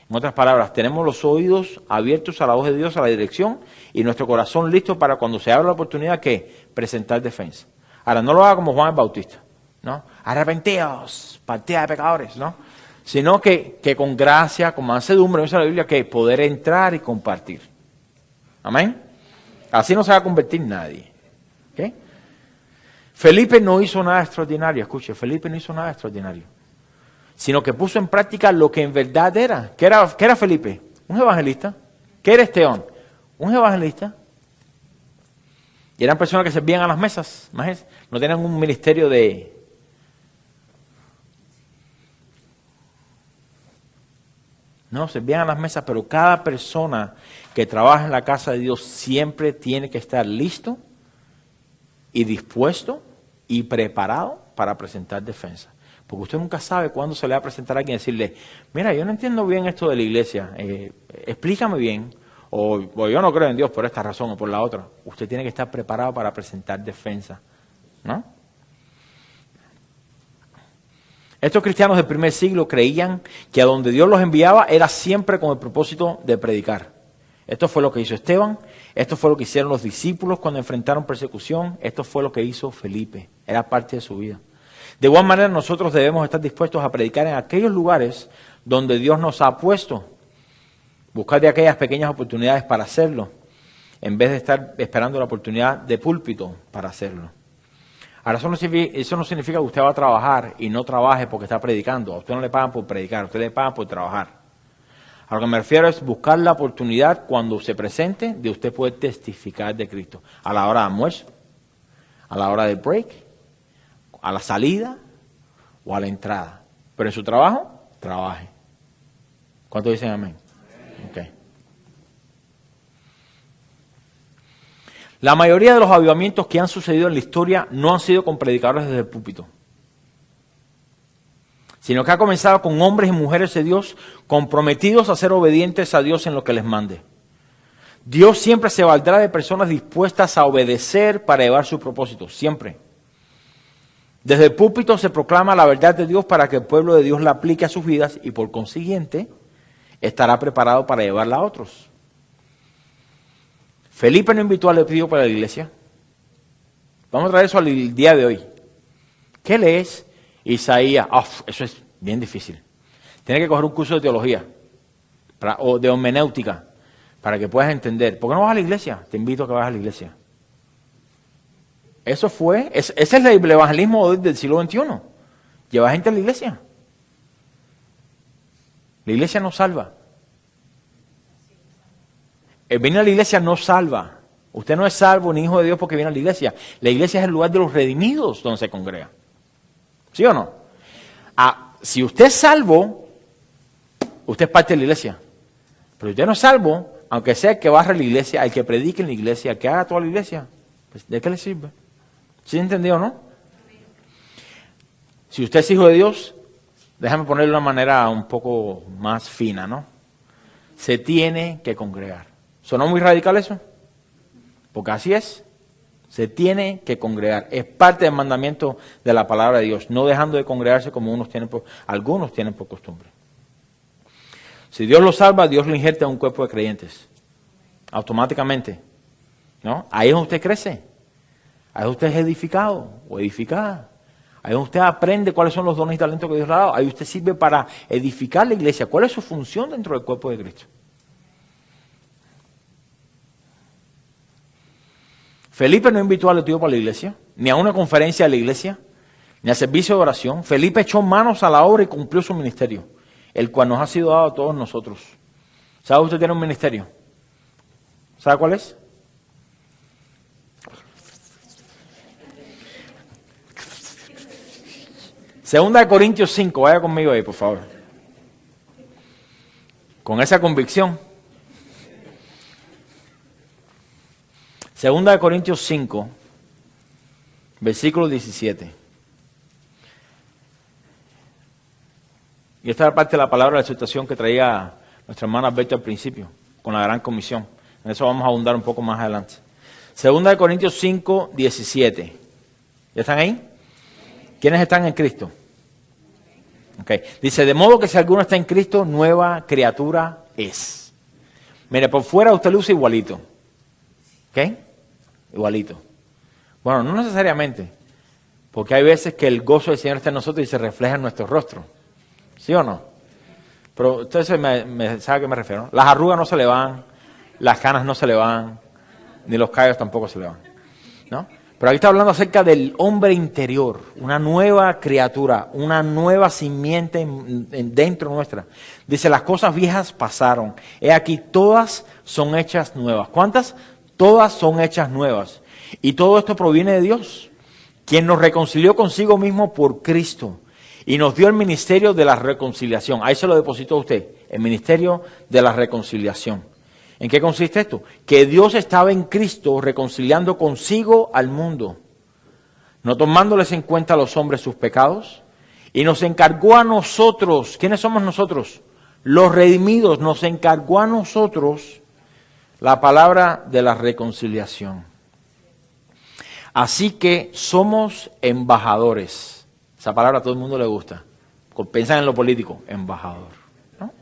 En otras palabras, tenemos los oídos abiertos a la voz de Dios, a la dirección, y nuestro corazón listo para cuando se abra la oportunidad, ¿qué? Presentar defensa. Ahora, no lo haga como Juan el Bautista, ¿no? Arrepentíos, partida de pecadores, ¿no? Sino que con gracia, con mansedumbre, dice la Biblia, que poder entrar y compartir. Amén. Así no se va a convertir nadie. ¿Okay? Felipe no hizo nada extraordinario, escuche, Felipe no hizo nada extraordinario, sino que puso en práctica lo que en verdad era. ¿Qué era Felipe? Un evangelista. ¿Qué era Esteban? Un evangelista. Y eran personas que servían a las mesas, imagínense, no tenían un ministerio de... No, servían a las mesas, pero cada persona que trabaja en la casa de Dios siempre tiene que estar listo y dispuesto y preparado para presentar defensa. Porque usted nunca sabe cuándo se le va a presentar a alguien y decirle, mira, yo no entiendo bien esto de la iglesia, explícame bien, o yo no creo en Dios por esta razón o por la otra. Usted tiene que estar preparado para presentar defensa, ¿no? Estos cristianos del primer siglo creían que a donde Dios los enviaba era siempre con el propósito de predicar. Esto fue lo que hizo Esteban, esto fue lo que hicieron los discípulos cuando enfrentaron persecución, esto fue lo que hizo Felipe, era parte de su vida. De igual manera nosotros debemos estar dispuestos a predicar en aquellos lugares donde Dios nos ha puesto, buscar de aquellas pequeñas oportunidades para hacerlo, en vez de estar esperando la oportunidad de púlpito para hacerlo. Ahora, eso no significa que usted va a trabajar y no trabaje porque está predicando. A usted no le pagan por predicar, a usted le pagan por trabajar. A lo que me refiero es buscar la oportunidad cuando se presente de usted poder testificar de Cristo. A la hora de almuerzo, a la hora del break, a la salida o a la entrada. Pero en su trabajo, trabaje. ¿Cuántos dicen amén? Okay. La mayoría de los avivamientos que han sucedido en la historia no han sido con predicadores desde el púlpito, sino que ha comenzado con hombres y mujeres de Dios comprometidos a ser obedientes a Dios en lo que les mande. Dios siempre se valdrá de personas dispuestas a obedecer para llevar su propósito, siempre. Desde el púlpito se proclama la verdad de Dios para que el pueblo de Dios la aplique a sus vidas y por consiguiente estará preparado para llevarla a otros. Felipe no invitó al Epío para la iglesia. Vamos a traer eso al día de hoy. ¿Qué lees? Isaías. Eso es bien difícil. Tienes que coger un curso de teología o de hermenéutica para que puedas entender. ¿Por qué no vas a la iglesia? Te invito a que vayas a la iglesia. Ese es el evangelismo del siglo XXI. Lleva gente a la iglesia. La iglesia nos salva. El venir a la iglesia no salva. Usted no es salvo ni hijo de Dios porque viene a la iglesia. La iglesia es el lugar de los redimidos donde se congrega. ¿Sí o no? Si usted es salvo, usted es parte de la iglesia. Pero si usted no es salvo, aunque sea el que barre la iglesia, el que predique en la iglesia, el que haga toda la iglesia, pues, ¿de qué le sirve? ¿Sí entendió o no? Si usted es hijo de Dios, déjame ponerlo de una manera un poco más fina, ¿no? Se tiene que congregar. ¿Sonó muy radical eso? Porque así es. Se tiene que congregar. Es parte del mandamiento de la palabra de Dios, no dejando de congregarse como algunos tienen por costumbre. Si Dios lo salva, Dios lo injerta en un cuerpo de creyentes. Automáticamente. ¿No? Ahí es donde usted crece. Ahí es donde usted es edificado o edificada. Ahí es donde usted aprende cuáles son los dones y talentos que Dios le ha dado. Ahí usted sirve para edificar la iglesia. ¿Cuál es su función dentro del cuerpo de Cristo? Felipe no invitó a los tíos para la iglesia, ni a una conferencia de la iglesia, ni al servicio de oración. Felipe echó manos a la obra y cumplió su ministerio, el cual nos ha sido dado a todos nosotros. ¿Sabe usted tiene un ministerio? ¿Sabe cuál es? Segunda de Corintios 5, vaya conmigo ahí, por favor. Con esa convicción. Segunda de Corintios 5, versículo 17. Y esta es parte de la palabra de la exhortación que traía nuestra hermana Alberto al principio, con la gran comisión. En eso vamos a abundar un poco más adelante. Segunda de Corintios 5, 17. ¿Ya están ahí? ¿Quiénes están en Cristo? Okay. Dice, de modo que si alguno está en Cristo, nueva criatura es. Mire, por fuera usted luce igualito. ¿Ok? Igualito. Bueno, no necesariamente. Porque hay veces que el gozo del Señor está en nosotros y se refleja en nuestro rostro. ¿Sí o no? Pero usted sabe a qué me refiero, ¿no? Las arrugas no se le van, las canas no se le van, ni los callos tampoco se le van, ¿no? Pero aquí está hablando acerca del hombre interior, una nueva criatura, una nueva simiente dentro nuestra. Dice, las cosas viejas pasaron. He aquí, todas son hechas nuevas. ¿Cuántas? Todas son hechas nuevas. Y todo esto proviene de Dios, quien nos reconcilió consigo mismo por Cristo y nos dio el ministerio de la reconciliación. Ahí se lo depositó a usted, el ministerio de la reconciliación. ¿En qué consiste esto? Que Dios estaba en Cristo reconciliando consigo al mundo, no tomándoles en cuenta a los hombres sus pecados, y nos encargó a nosotros. ¿Quiénes somos nosotros? Los redimidos. Nos encargó a nosotros la palabra de la reconciliación. Así que somos embajadores. Esa palabra a todo el mundo le gusta. Piensan en lo político, embajador. ¿No?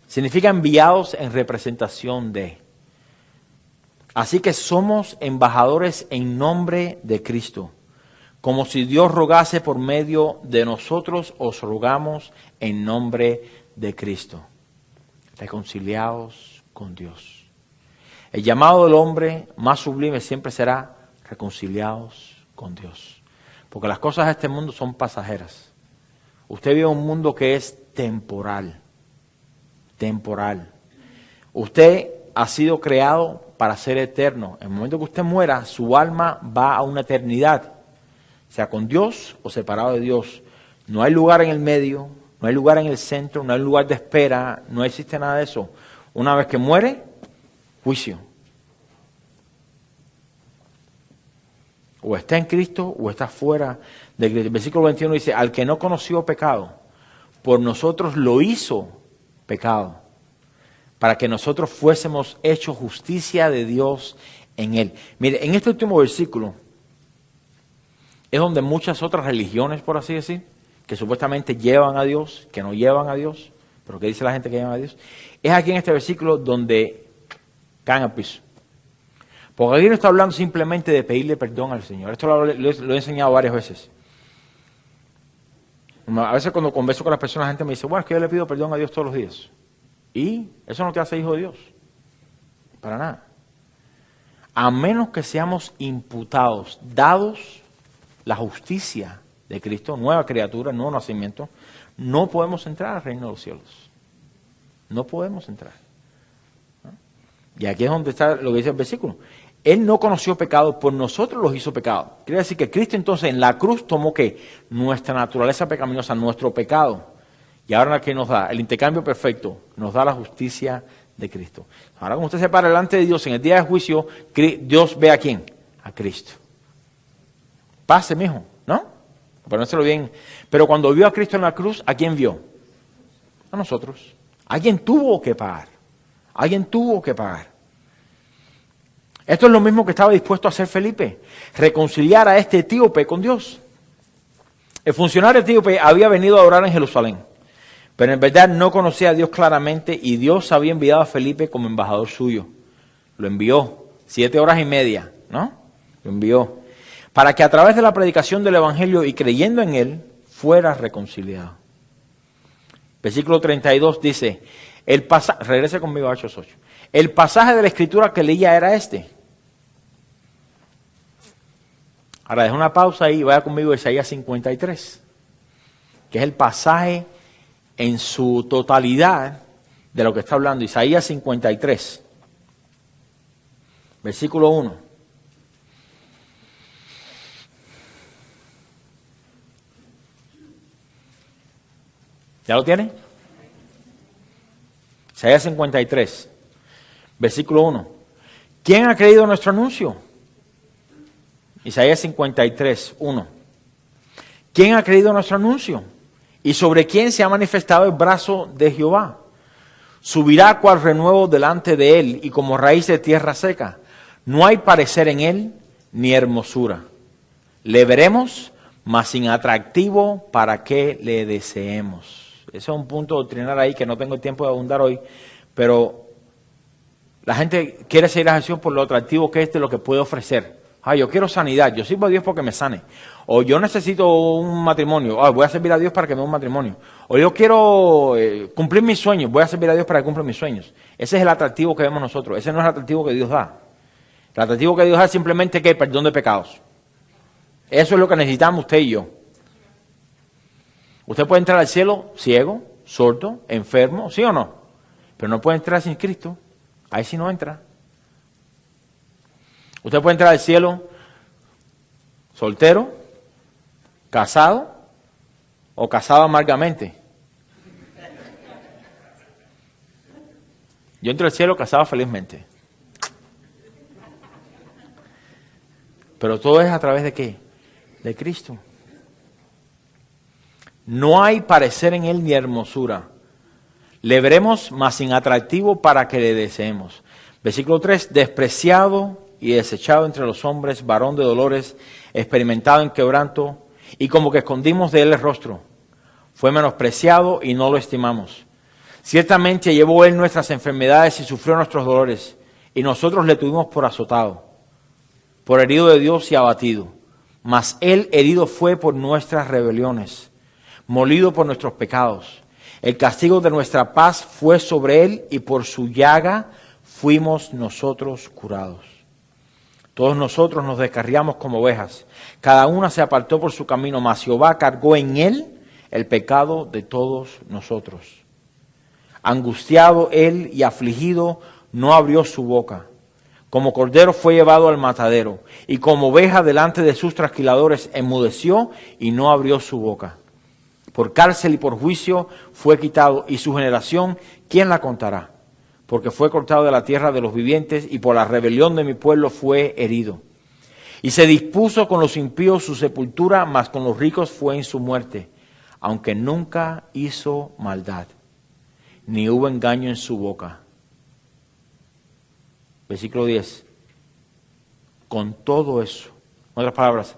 Significa enviados en representación de. Así que somos embajadores en nombre de Cristo. Como si Dios rogase por medio de nosotros, os rogamos en nombre de Cristo. Reconciliados con Dios. El llamado del hombre más sublime siempre será reconciliados con Dios. Porque las cosas de este mundo son pasajeras. Usted vive un mundo que es temporal. Temporal. Usted ha sido creado para ser eterno. En el momento que usted muera, su alma va a una eternidad. Sea con Dios o separado de Dios. No hay lugar en el medio, no hay lugar en el centro, no hay lugar de espera, no existe nada de eso. Una vez que muere, juicio. O está en Cristo o está fuera de Cristo. El versículo 21 dice, al que no conoció pecado, por nosotros lo hizo pecado, para que nosotros fuésemos hechos justicia de Dios en él. Mire, en este último versículo es donde muchas otras religiones, por así decir, que supuestamente llevan a Dios, que no llevan a Dios, pero que dice la gente que llevan a Dios, es aquí en este versículo donde caen al piso. Porque aquí no está hablando simplemente de pedirle perdón al Señor. Esto lo he enseñado varias veces. A veces cuando converso con las personas, la gente me dice, bueno, es que yo le pido perdón a Dios todos los días. ¿Y eso no te hace hijo de Dios? Para nada. A menos que seamos imputados, dados la justicia de Cristo, nueva criatura, nuevo nacimiento, no podemos entrar al reino de los cielos. No podemos entrar. ¿No? Y aquí es donde está lo que dice el versículo. Él no conoció pecado, por nosotros los hizo pecado. Quiere decir que Cristo entonces en la cruz tomó ¿qué? Nuestra naturaleza pecaminosa, nuestro pecado. Y ahora ¿qué nos da? El intercambio perfecto nos da la justicia de Cristo. Ahora cuando usted se para delante de Dios en el día de juicio, Dios ve a quién? A Cristo. Pase, mijo, ¿no? Ponérselo bien. Pero cuando vio a Cristo en la cruz, ¿a quién vio? A nosotros. Alguien tuvo que pagar. Alguien tuvo que pagar. Esto es lo mismo que estaba dispuesto a hacer Felipe, reconciliar a este etíope con Dios. El funcionario etíope había venido a orar en Jerusalén, pero en verdad no conocía a Dios claramente y Dios había enviado a Felipe como embajador suyo. Lo envió 7 horas y media, ¿no? Lo envió para que a través de la predicación del Evangelio y creyendo en él, fuera reconciliado. Versículo 32 dice, regrese conmigo a Hechos 8. El pasaje de la Escritura que leía era este. Ahora deja una pausa ahí y vaya conmigo a Isaías 53, que es el pasaje en su totalidad de lo que está hablando. Isaías 53, versículo 1. ¿Ya lo tiene? Isaías 53, versículo 1. ¿Quién ha creído nuestro anuncio? Isaías 53, 1. ¿Quién ha creído nuestro anuncio? ¿Y sobre quién se ha manifestado el brazo de Jehová? Subirá cual renuevo delante de él y como raíz de tierra seca. No hay parecer en él ni hermosura. Le veremos, mas sin atractivo para que le deseemos. Ese es un punto doctrinal ahí que no tengo tiempo de abundar hoy, pero la gente quiere seguir a Jesús por lo atractivo que es de lo que puede ofrecer. Yo quiero sanidad, yo sirvo a Dios porque me sane. O yo necesito un matrimonio, voy a servir a Dios para que me dé un matrimonio. O yo quiero cumplir mis sueños, voy a servir a Dios para que cumpla mis sueños. Ese es el atractivo que vemos nosotros, ese no es el atractivo que Dios da. El atractivo que Dios da es simplemente que perdón de pecados. Eso es lo que necesitamos usted y yo. Usted puede entrar al cielo ciego, sordo, enfermo, ¿sí o no? Pero no puede entrar sin Cristo, ahí sí no entra. Usted puede entrar al cielo soltero, casado o casado amargamente. Yo entro al cielo casado felizmente. Pero todo es a través de ¿qué? De Cristo. No hay parecer en él ni hermosura. Le veremos, mas sin atractivo para que le deseemos. Versículo 3, despreciado y desechado entre los hombres, varón de dolores, experimentado en quebranto, y como que escondimos de él el rostro. Fue menospreciado y no lo estimamos. Ciertamente llevó él nuestras enfermedades y sufrió nuestros dolores, y nosotros le tuvimos por azotado, por herido de Dios y abatido. Mas él herido fue por nuestras rebeliones, molido por nuestros pecados. El castigo de nuestra paz fue sobre él, y por su llaga fuimos nosotros curados. Todos nosotros nos descarriamos como ovejas, cada una se apartó por su camino, mas Jehová cargó en él el pecado de todos nosotros. Angustiado él y afligido, no abrió su boca. Como cordero fue llevado al matadero, y como oveja delante de sus trasquiladores enmudeció y no abrió su boca. Por cárcel y por juicio fue quitado, y su generación, ¿quién la contará? Porque fue cortado de la tierra de los vivientes, y por la rebelión de mi pueblo fue herido. Y se dispuso con los impíos su sepultura, mas con los ricos fue en su muerte, aunque nunca hizo maldad, ni hubo engaño en su boca. Versículo 10. Con todo eso, en otras palabras,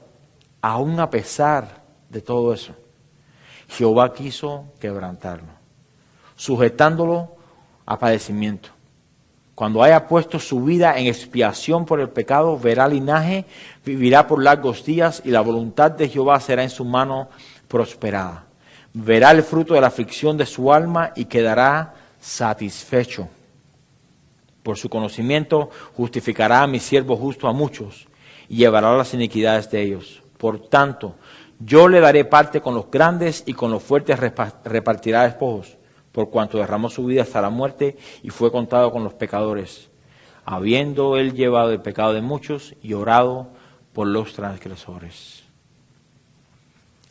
aún a pesar de todo eso, Jehová quiso quebrantarlo, sujetándolo a padecimiento. Cuando haya puesto su vida en expiación por el pecado, verá linaje, vivirá por largos días, y la voluntad de Jehová será en su mano prosperada. Verá el fruto de la aflicción de su alma y quedará satisfecho. Por su conocimiento justificará a mi siervo justo a muchos y llevará las iniquidades de ellos. Por tanto, yo le daré parte con los grandes, y con los fuertes repartirá despojos, por cuanto derramó su vida hasta la muerte y fue contado con los pecadores. habiendo él llevado el pecado de muchos y orado por los transgresores.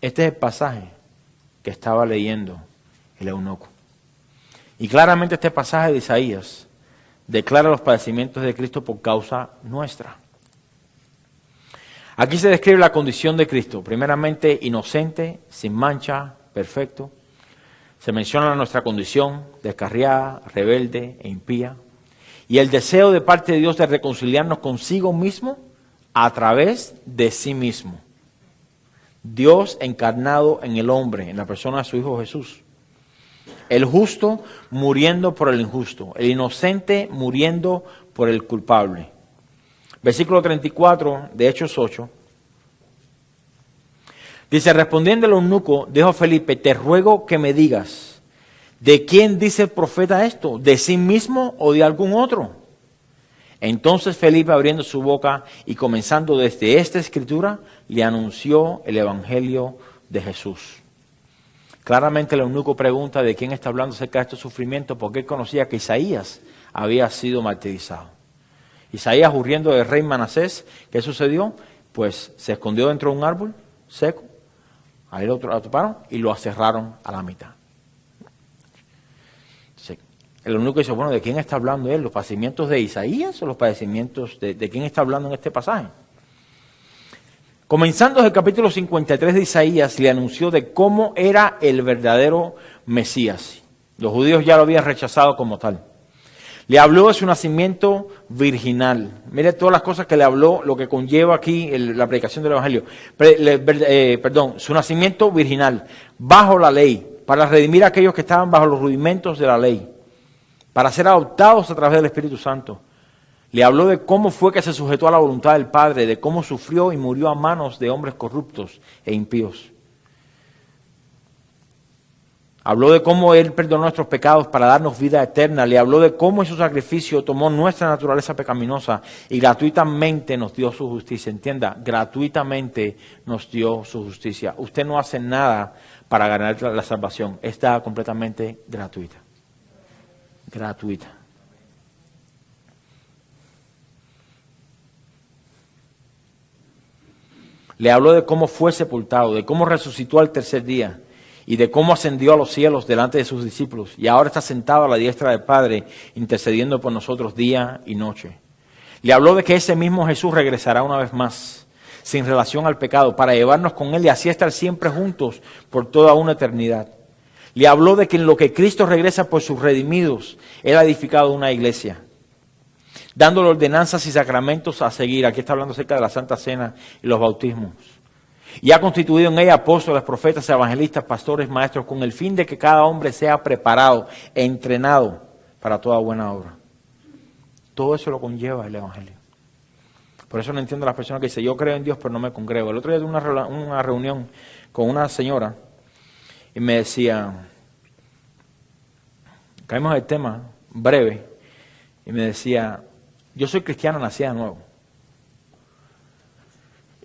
Este es el pasaje que estaba leyendo el eunuco. Y claramente este pasaje de Isaías declara los padecimientos de Cristo por causa nuestra. Aquí se describe la condición de Cristo, primeramente inocente, sin mancha, perfecto. Se menciona nuestra condición descarriada, rebelde e impía. Y el deseo de parte de Dios de reconciliarnos consigo mismo a través de sí mismo. Dios encarnado en el hombre, en la persona de su Hijo Jesús. El justo muriendo por el injusto, el inocente muriendo por el culpable. Versículo 34 de Hechos 8. Dice, respondiendo el eunuco, dijo Felipe, te ruego que me digas, ¿de quién dice el profeta esto? ¿De sí mismo o de algún otro? Entonces Felipe, abriendo su boca y comenzando desde esta escritura, le anunció el evangelio de Jesús. Claramente el eunuco pregunta de quién está hablando acerca de estos sufrimientos, porque él conocía que Isaías había sido martirizado. Isaías, huyendo del rey Manasés, ¿qué sucedió? Pues se escondió dentro de un árbol seco, ahí lo atraparon y lo aserraron a la mitad. El eunuco dice, bueno, ¿de quién está hablando él? ¿Los padecimientos de Isaías o los padecimientos de quién está hablando en este pasaje? Comenzando desde el capítulo 53 de Isaías, le anunció de cómo era el verdadero Mesías. Los judíos ya lo habían rechazado como tal. Le habló de su nacimiento virginal. Mire todas las cosas que le habló, lo que conlleva aquí la predicación del Evangelio. Su nacimiento virginal, bajo la ley, para redimir a aquellos que estaban bajo los rudimentos de la ley, para ser adoptados a través del Espíritu Santo. Le habló de cómo fue que se sujetó a la voluntad del Padre, de cómo sufrió y murió a manos de hombres corruptos e impíos. Habló de cómo Él perdonó nuestros pecados para darnos vida eterna. Le habló de cómo en su sacrificio tomó nuestra naturaleza pecaminosa y gratuitamente nos dio su justicia. Entienda, gratuitamente nos dio su justicia. Usted no hace nada para ganar la salvación. Está completamente gratuita. Gratuita. Le habló de cómo fue sepultado, de cómo resucitó al tercer día y de cómo ascendió a los cielos delante de sus discípulos y ahora está sentado a la diestra del Padre intercediendo por nosotros día y noche. Le habló de que ese mismo Jesús regresará una vez más, sin relación al pecado, para llevarnos con Él y así estar siempre juntos por toda una eternidad. Le habló de que en lo que Cristo regresa por sus redimidos, Él ha edificado una iglesia, dándole ordenanzas y sacramentos a seguir. Aquí está hablando acerca de la Santa Cena y los bautismos. Y ha constituido en ella apóstoles, profetas, evangelistas, pastores, maestros, con el fin de que cada hombre sea preparado, entrenado para toda buena obra. Todo eso lo conlleva el Evangelio. Por eso no entiendo a las personas que dicen, yo creo en Dios, pero no me congrego. El otro día tuve una reunión con una señora y me decía, caímos en el tema breve, y me decía, yo soy cristiana nacida de nuevo.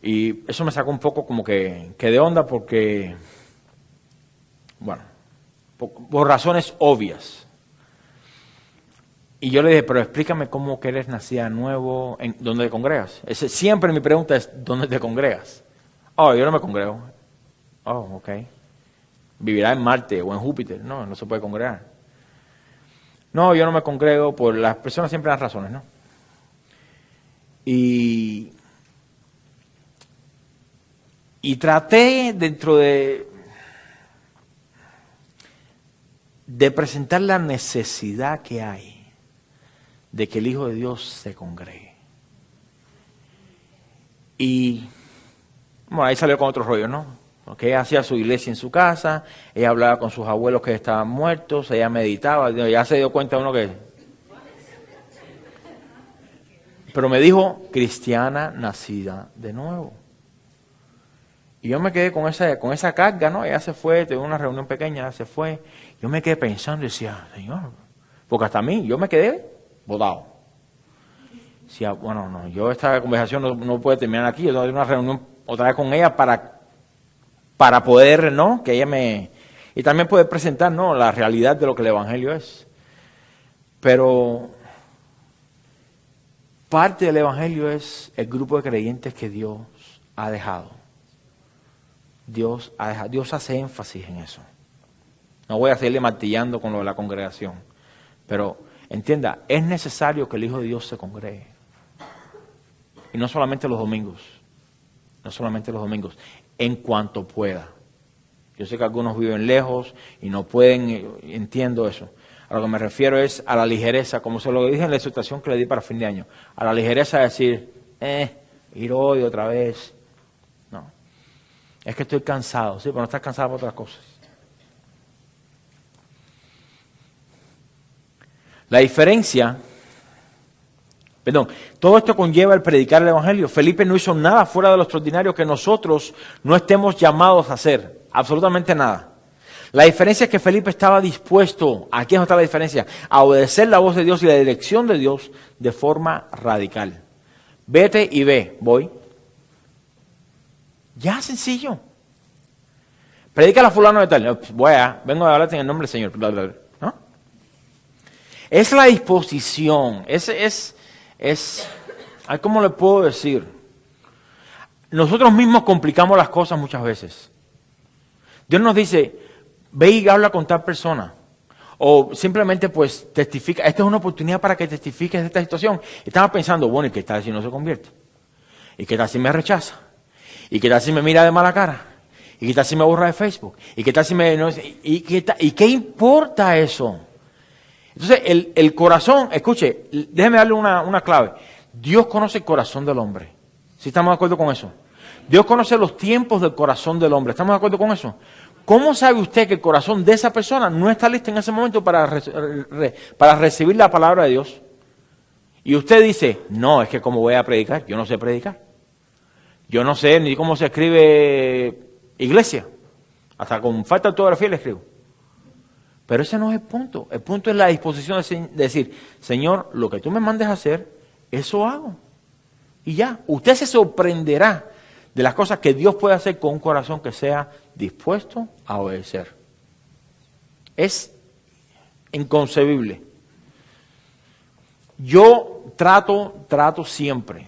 Y eso me sacó un poco como que de onda porque, bueno, por razones obvias. Y yo le dije, pero explícame cómo que eres nacida de nuevo, ¿dónde te congregas? Siempre mi pregunta es, ¿dónde te congregas? Oh, yo no me congrego. Oh, ok. ¿Vivirá en Marte o en Júpiter? No, no se puede congregar. No, yo no me congrego, por las personas siempre dan razones, ¿no? Y traté dentro de presentar la necesidad que hay de que el Hijo de Dios se congregue. Y bueno, ahí salió con otro rollo, ¿no? Porque ella hacía su iglesia en su casa, ella hablaba con sus abuelos que estaban muertos, ella meditaba, ya se dio cuenta uno que... Pero me dijo, cristiana nacida de nuevo. Y yo me quedé con esa carga, ¿no? Ella se fue, tuve una reunión pequeña, se fue. Yo me quedé pensando y decía, Señor, porque hasta a mí, yo me quedé botado. Decía, bueno, no, yo esta conversación no puede terminar aquí, yo tengo que tener una reunión otra vez con ella para poder, ¿no? Que ella me... Y también poder presentar, ¿no? La realidad de lo que el Evangelio es. Pero parte del Evangelio es el grupo de creyentes que Dios ha dejado. Dios hace énfasis en eso. No voy a seguirle martillando con lo de la congregación, pero entienda, es necesario que el Hijo de Dios se congregue. Y no solamente los domingos, en cuanto pueda. Yo sé que algunos viven lejos y no pueden, entiendo eso. A lo que me refiero es a la ligereza, como se lo dije en la exhortación que le di para fin de año, a la ligereza de decir, ir hoy otra vez. No, es que estoy cansado, sí, pero no estás cansado por otras cosas. La diferencia, todo esto conlleva el predicar el Evangelio. Felipe no hizo nada fuera de lo extraordinario que nosotros no estemos llamados a hacer, absolutamente nada. La diferencia es que Felipe estaba dispuesto, aquí está la diferencia, a obedecer la voz de Dios y la dirección de Dios de forma radical. Vete y ve, voy. Ya, sencillo. Predícale a fulano de tal, vengo a hablarte en el nombre del Señor, bla, bla, bla. ¿No? Es la disposición, ¿cómo le puedo decir? Nosotros mismos complicamos las cosas muchas veces. Dios nos dice, ve y habla con tal persona. O simplemente pues testifica. Esta es una oportunidad para que testifiques de esta situación. Estaba pensando, bueno, ¿y qué tal si no se convierte? ¿Y qué tal si me rechaza? ¿Y qué tal si me mira de mala cara? ¿Y qué tal si me borra de Facebook? ¿Y qué tal si me... ¿Y qué importa eso? Entonces, el corazón, escuche, déjeme darle una clave. Dios conoce el corazón del hombre. ¿Sí estamos de acuerdo con eso? Dios conoce los tiempos del corazón del hombre. ¿Estamos de acuerdo con eso? ¿Cómo sabe usted que el corazón de esa persona no está listo en ese momento para recibir la palabra de Dios? Y usted dice, no, es que ¿cómo voy a predicar? Yo no sé predicar. Yo no sé ni cómo se escribe iglesia. Hasta con falta de ortografía le escribo. Pero ese no es el punto. El punto es la disposición de decir, Señor, lo que tú me mandes a hacer, eso hago. Y ya, usted se sorprenderá de las cosas que Dios puede hacer con un corazón que sea dispuesto a obedecer. Es inconcebible. Yo trato siempre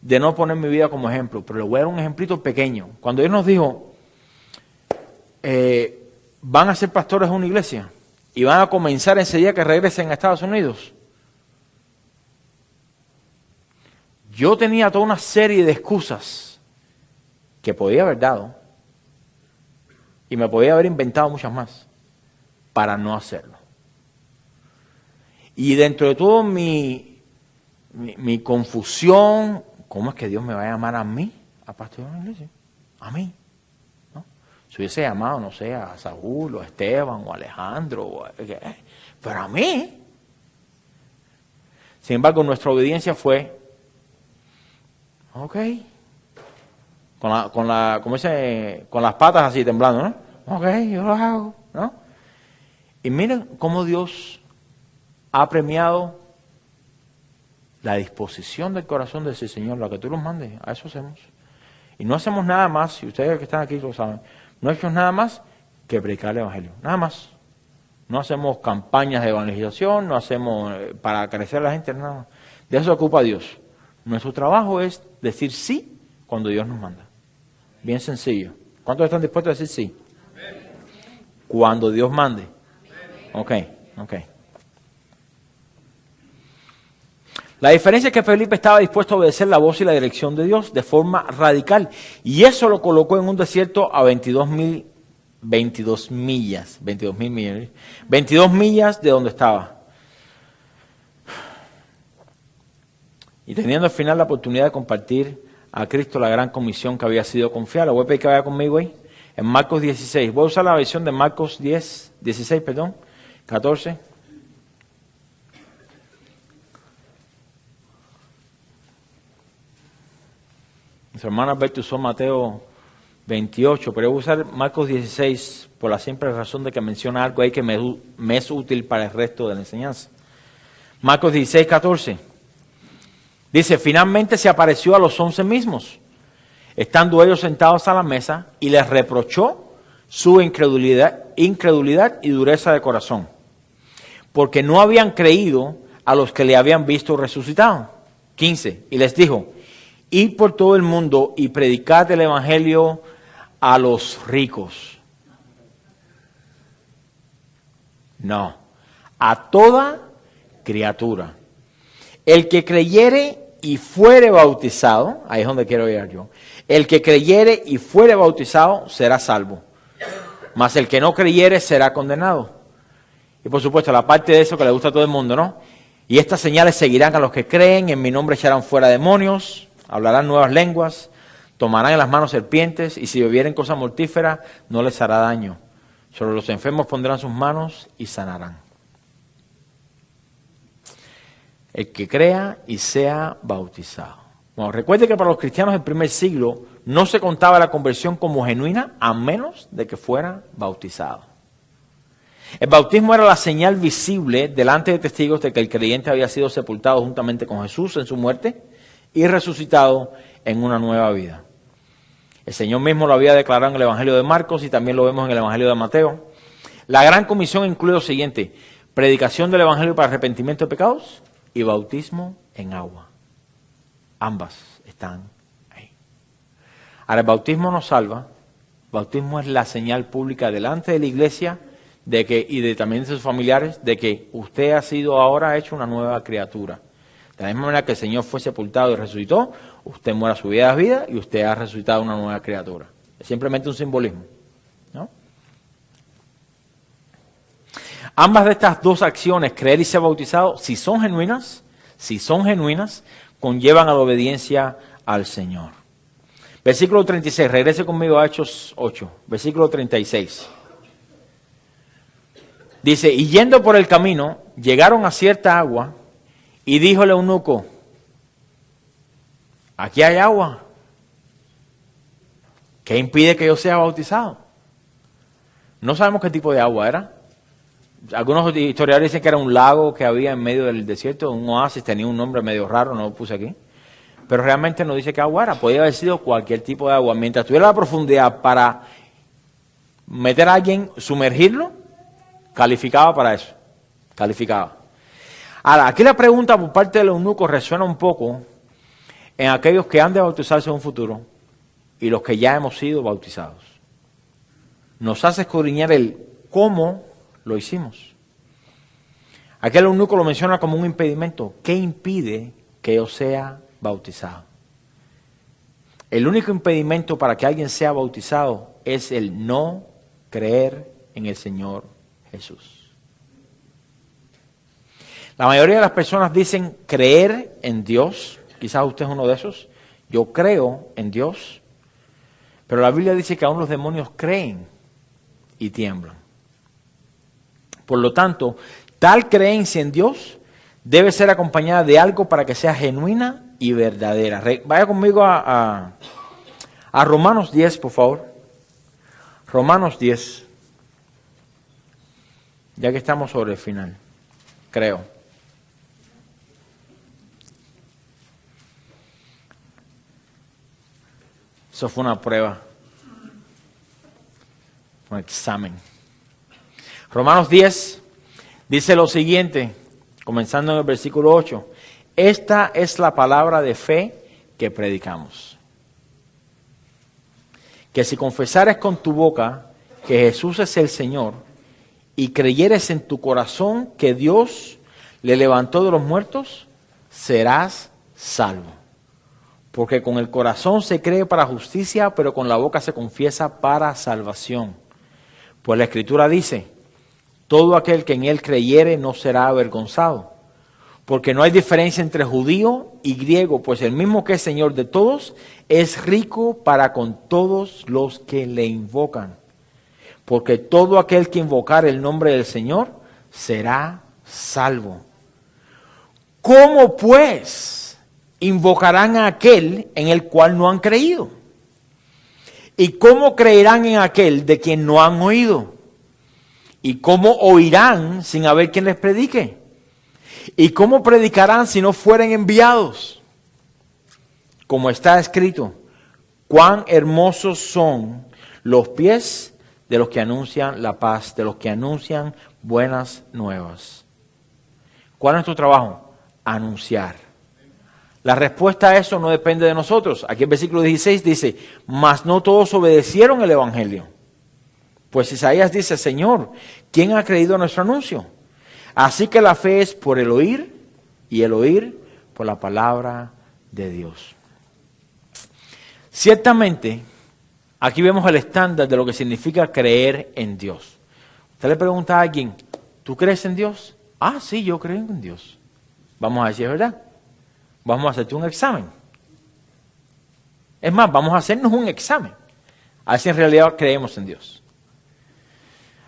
de no poner mi vida como ejemplo, pero le voy a dar un ejemplito pequeño. Cuando Dios nos dijo, van a ser pastores de una iglesia y van a comenzar ese día que regresen a Estados Unidos. Yo tenía toda una serie de excusas que podía haber dado y me podía haber inventado muchas más para no hacerlo. Y dentro de todo mi confusión, ¿cómo es que Dios me va a llamar a mí a pastorear una iglesia? A mí. ¿No? Si hubiese llamado, no sé, a Saúl o a Esteban o a Alejandro, pero a mí. Sin embargo, nuestra obediencia fue, ok, con las patas así temblando, ¿no? Ok, yo lo hago, ¿no? Y miren cómo Dios ha premiado la disposición del corazón de ese Señor, lo que tú nos mandes, a eso hacemos. Y no hacemos nada más, y ustedes que están aquí lo saben, no hacemos nada más que predicar el Evangelio, nada más. No hacemos campañas de evangelización, no hacemos para crecer a la gente, nada. De eso se ocupa Dios. Nuestro trabajo es decir sí cuando Dios nos manda. Bien sencillo. ¿Cuántos están dispuestos a decir sí? Cuando Dios mande. Ok. La diferencia es que Felipe estaba dispuesto a obedecer la voz y la dirección de Dios de forma radical. Y eso lo colocó en un desierto a 22 millas de donde estaba. Y teniendo al final la oportunidad de compartir a Cristo la gran comisión que había sido confiada. Voy a pedir que vaya conmigo ahí. En Marcos 16. Voy a usar la versión de Marcos 16, 14. Mis hermanos Alberto usó Mateo 28, pero voy a usar Marcos 16 por la simple razón de que menciona algo ahí que me es útil para el resto de la enseñanza. Marcos 16, 14. Dice, finalmente se apareció a los 11 mismos, estando ellos sentados a la mesa, y les reprochó su incredulidad y dureza de corazón, porque no habían creído a los que le habían visto resucitado. 15. Y les dijo, id por todo el mundo y predicad el evangelio a los ricos. No, a toda criatura. El que creyere y fuere bautizado, ahí es donde quiero llegar yo, el que creyere y fuere bautizado será salvo, mas el que no creyere será condenado. Y por supuesto la parte de eso que le gusta a todo el mundo, ¿no? Y estas señales seguirán a los que creen, en mi nombre echarán fuera demonios, hablarán nuevas lenguas, tomarán en las manos serpientes, y si bebieren cosas mortíferas no les hará daño. Sobre los enfermos pondrán sus manos y sanarán. El que crea y sea bautizado. Bueno, recuerde que para los cristianos del primer siglo no se contaba la conversión como genuina a menos de que fuera bautizado. El bautismo era la señal visible delante de testigos de que el creyente había sido sepultado juntamente con Jesús en su muerte y resucitado en una nueva vida. El Señor mismo lo había declarado en el Evangelio de Marcos y también lo vemos en el Evangelio de Mateo. La Gran Comisión incluye lo siguiente: predicación del Evangelio para arrepentimiento de pecados y bautismo en agua. Ambas están ahí. Ahora, el bautismo nos salva. El bautismo es la señal pública delante de la iglesia de que, y también de sus familiares, de que usted ha sido ahora hecho una nueva criatura. De la misma manera que el Señor fue sepultado y resucitó, usted muere a su vida y usted ha resucitado una nueva criatura. Es simplemente un simbolismo, ¿no? Ambas de estas dos acciones, creer y ser bautizado, si son genuinas, conllevan a la obediencia al Señor. Versículo 36, regrese conmigo a Hechos 8, versículo 36. Dice, y yendo por el camino, llegaron a cierta agua, y dijo el eunuco, aquí hay agua, ¿qué impide que yo sea bautizado? No sabemos qué tipo de agua era. Algunos historiadores dicen que era un lago que había en medio del desierto, un oasis, tenía un nombre medio raro, no lo puse aquí. Pero realmente no dice qué agua era, podía haber sido cualquier tipo de agua. Mientras tuviera la profundidad para meter a alguien, sumergirlo, calificaba para eso, calificaba. Ahora, aquí la pregunta por parte del eunuco resuena un poco en aquellos que han de bautizarse en un futuro y los que ya hemos sido bautizados. Nos hace escudriñar el cómo lo hicimos. Aquí el eunuco lo menciona como un impedimento. ¿Qué impide que yo sea bautizado? El único impedimento para que alguien sea bautizado es el no creer en el Señor Jesús. La mayoría de las personas dicen creer en Dios. Quizás usted es uno de esos. Yo creo en Dios. Pero la Biblia dice que aún los demonios creen y tiemblan. Por lo tanto, tal creencia en Dios debe ser acompañada de algo para que sea genuina y verdadera. Vaya conmigo a Romanos 10, por favor. Romanos 10. Ya que estamos sobre el final, creo. Eso fue una prueba, un examen. Romanos 10 dice lo siguiente, comenzando en el versículo 8. Esta es la palabra de fe que predicamos. Que si confesares con tu boca que Jesús es el Señor y creyeres en tu corazón que Dios le levantó de los muertos, serás salvo. Porque con el corazón se cree para justicia, pero con la boca se confiesa para salvación. Pues la Escritura dice, todo aquel que en él creyere no será avergonzado. Porque no hay diferencia entre judío y griego, pues el mismo que es Señor de todos, es rico para con todos los que le invocan. Porque todo aquel que invocar el nombre del Señor será salvo. ¿Cómo pues invocarán a aquel en el cual no han creído? ¿Y cómo creerán en aquel de quien no han oído? ¿Y cómo oirán sin haber quien les predique? ¿Y cómo predicarán si no fueren enviados? Como está escrito, cuán hermosos son los pies de los que anuncian la paz, de los que anuncian buenas nuevas. ¿Cuál es nuestro trabajo? Anunciar La respuesta a eso no depende de nosotros. Aquí el versículo 16 dice, mas no todos obedecieron el evangelio. Pues Isaías dice, Señor, ¿quién ha creído a nuestro anuncio? Así que la fe es por el oír y el oír por la palabra de Dios. Ciertamente, aquí vemos el estándar de lo que significa creer en Dios. Usted le pregunta a alguien, ¿tú crees en Dios? Ah, sí, yo creo en Dios. Vamos a decir, ¿verdad? Vamos a hacerte un examen. Es más, vamos a hacernos un examen. A ver si en realidad creemos en Dios.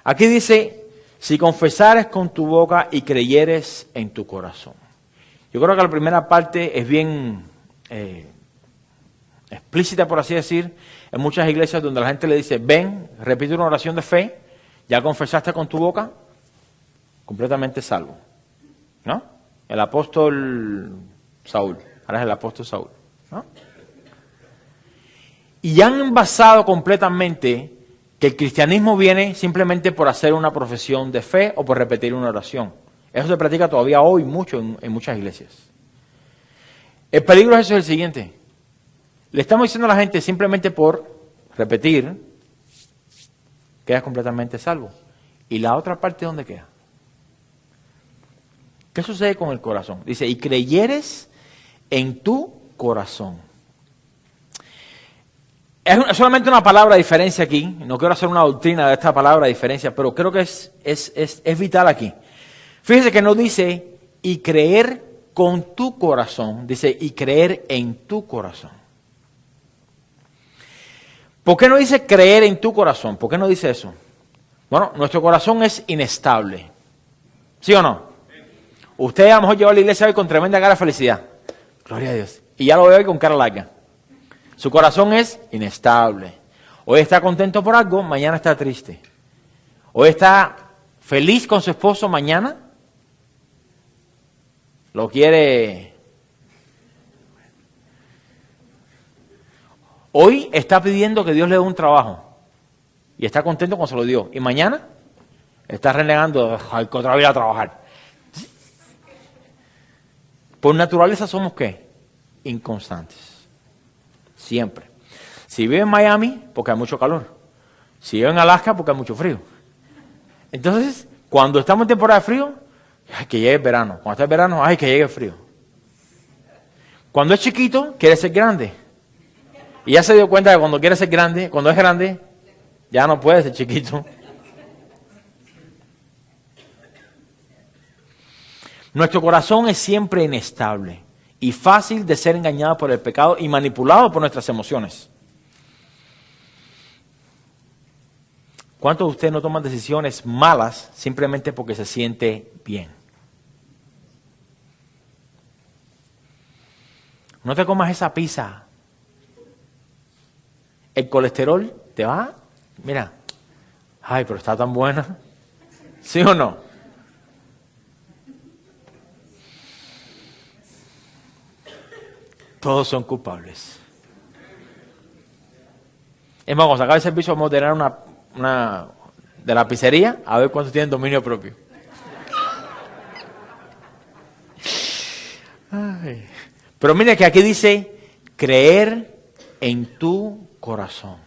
Aquí dice, si confesares con tu boca y creyeres en tu corazón. Yo creo que la primera parte es bien explícita, por así decir, en muchas iglesias donde la gente le dice, ven, repite una oración de fe, ya confesaste con tu boca, completamente salvo. ¿No? El apóstol Saúl, ahora es el apóstol Saúl. ¿No? Y han envasado completamente que el cristianismo viene simplemente por hacer una profesión de fe o por repetir una oración. Eso se practica todavía hoy mucho en muchas iglesias. El peligro de eso es el siguiente. Le estamos diciendo a la gente simplemente por repetir, quedas completamente salvo. ¿Y la otra parte dónde queda? ¿Qué sucede con el corazón? Dice, y creyeres en tu corazón. Es solamente una palabra de diferencia aquí. No quiero hacer una doctrina de esta palabra de diferencia, pero creo que es vital aquí. Fíjese que no dice, y creer con tu corazón. Dice, y creer en tu corazón. ¿Por qué no dice creer en tu corazón? ¿Por qué no dice eso? Bueno, nuestro corazón es inestable. ¿Sí o no? Usted a lo mejor llegó a la iglesia hoy con tremenda cara de felicidad. Gloria a Dios. Y ya lo veo hoy con cara larga. Su corazón es inestable. Hoy está contento por algo, mañana está triste. Hoy está feliz con su esposo, mañana lo quiere. Hoy está pidiendo que Dios le dé un trabajo y está contento cuando se lo dio. Y mañana está renegando, hay que otra vez a trabajar. Por naturaleza somos ¿qué? Inconstantes. Siempre. Si vive en Miami, porque hay mucho calor. Si vive en Alaska, porque hay mucho frío. Entonces, cuando estamos en temporada de frío, ay, que llegue el verano. Cuando está el verano, ay, que llegue el frío. Cuando es chiquito, quiere ser grande. Y ya se dio cuenta que cuando quiere ser grande, cuando es grande, ya no puede ser chiquito. Nuestro corazón es siempre inestable y fácil de ser engañado por el pecado y manipulado por nuestras emociones. ¿Cuántos de ustedes no toman decisiones malas simplemente porque se siente bien? No te comas esa pizza. El colesterol te va, mira, ay, pero está tan buena. ¿Sí o no? Todos son culpables. Es más, cuando se acabe el servicio vamos a tener una de la pizzería a ver cuántos tienen dominio propio. Ay. Pero mira que aquí dice creer en tu corazón.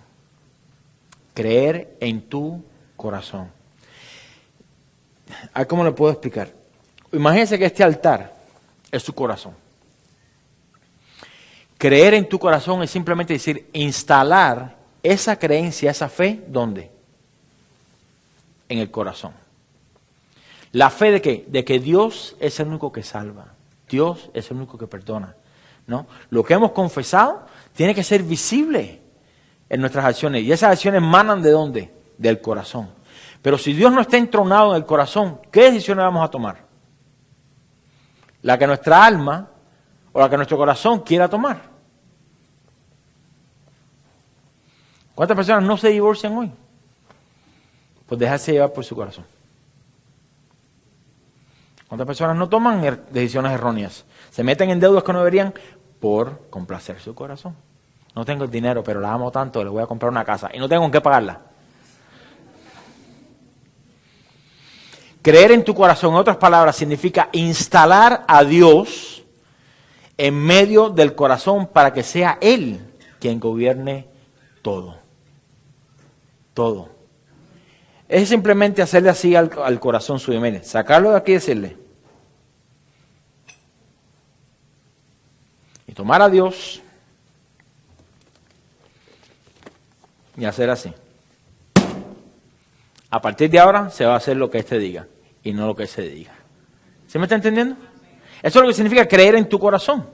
Creer en tu corazón. A ver cómo le puedo explicar. Imagínense que este altar es su corazón. Creer en tu corazón es simplemente decir, instalar esa creencia, esa fe, ¿dónde? En el corazón. ¿La fe de qué? De que Dios es el único que salva. Dios es el único que perdona. ¿No? Lo que hemos confesado tiene que ser visible en nuestras acciones. Y esas acciones emanan ¿de dónde? Del corazón. Pero si Dios no está entronado en el corazón, ¿qué decisiones vamos a tomar? La que nuestra alma o la que nuestro corazón quiera tomar. ¿Cuántas personas no se divorcian hoy? Pues dejarse llevar por su corazón. ¿Cuántas personas no toman decisiones erróneas? Se meten en deudas que no deberían por complacer su corazón. No tengo el dinero, pero la amo tanto, le voy a comprar una casa y no tengo con qué pagarla. Creer en tu corazón, en otras palabras, significa instalar a Dios en medio del corazón para que sea Él quien gobierne todo. Todo. Es simplemente hacerle así al corazón suyo. Mire, sacarlo de aquí y decirle. Y tomar a Dios y hacer así. A partir de ahora se va a hacer lo que éste diga y no lo que se diga. ¿Sí me está entendiendo? Eso es lo que significa creer en tu corazón.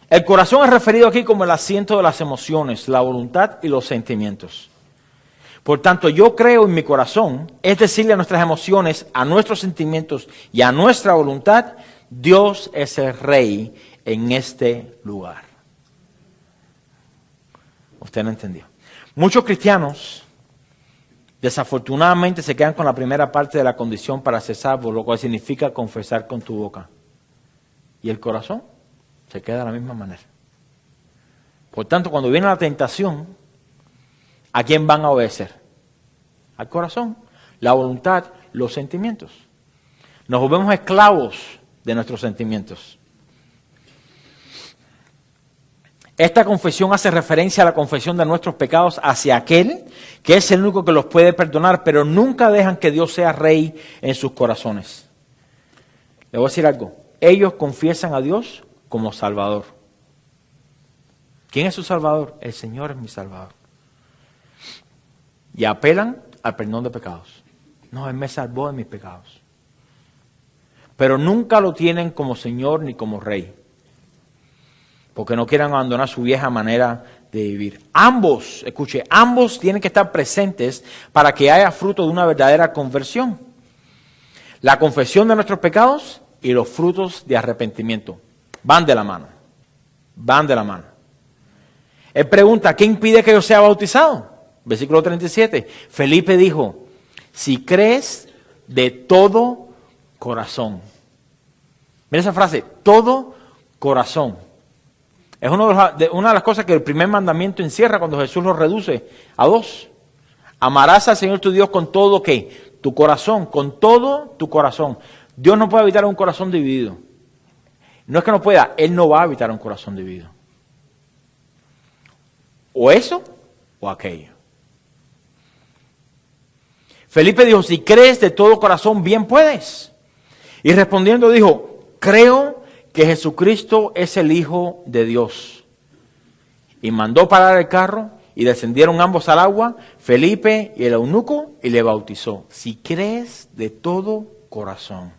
El corazón es referido aquí como el asiento de las emociones, la voluntad y los sentimientos. Por tanto, yo creo en mi corazón, es decirle a nuestras emociones, a nuestros sentimientos y a nuestra voluntad, Dios es el Rey en este lugar. Usted no entendió. Muchos cristianos desafortunadamente se quedan con la primera parte de la condición para ser salvos, lo cual significa confesar con tu boca. Y el corazón se queda de la misma manera. Por tanto, cuando viene la tentación, ¿a quién van a obedecer? Al corazón, la voluntad, los sentimientos. Nos volvemos esclavos de nuestros sentimientos. Esta confesión hace referencia a la confesión de nuestros pecados hacia aquel que es el único que los puede perdonar, pero nunca dejan que Dios sea rey en sus corazones. Le voy a decir algo. Ellos confiesan a Dios como Salvador. ¿Quién es su Salvador? El Señor es mi Salvador. Y apelan al perdón de pecados. No, Él me salvó de mis pecados. Pero nunca lo tienen como Señor ni como Rey. Porque no quieren abandonar su vieja manera de vivir. Ambos, escuche, ambos tienen que estar presentes para que haya fruto de una verdadera conversión. La confesión de nuestros pecados y los frutos de arrepentimiento. Van de la mano. Van de la mano. Él pregunta, ¿qué impide que yo sea bautizado? Versículo 37. Felipe dijo, si crees de todo corazón. Mira esa frase, todo corazón. Es una de las cosas que el primer mandamiento encierra cuando Jesús lo reduce a 2. Amarás al Señor tu Dios con todo ¿qué? Tu corazón, con todo tu corazón. Dios no puede evitar un corazón dividido. No es que no pueda, Él no va a evitar un corazón dividido. O eso o aquello. Felipe dijo, si crees de todo corazón, bien puedes. Y respondiendo dijo, creo que Jesucristo es el Hijo de Dios. Y mandó parar el carro y descendieron ambos al agua, Felipe y el eunuco, y le bautizó. Si crees de todo corazón.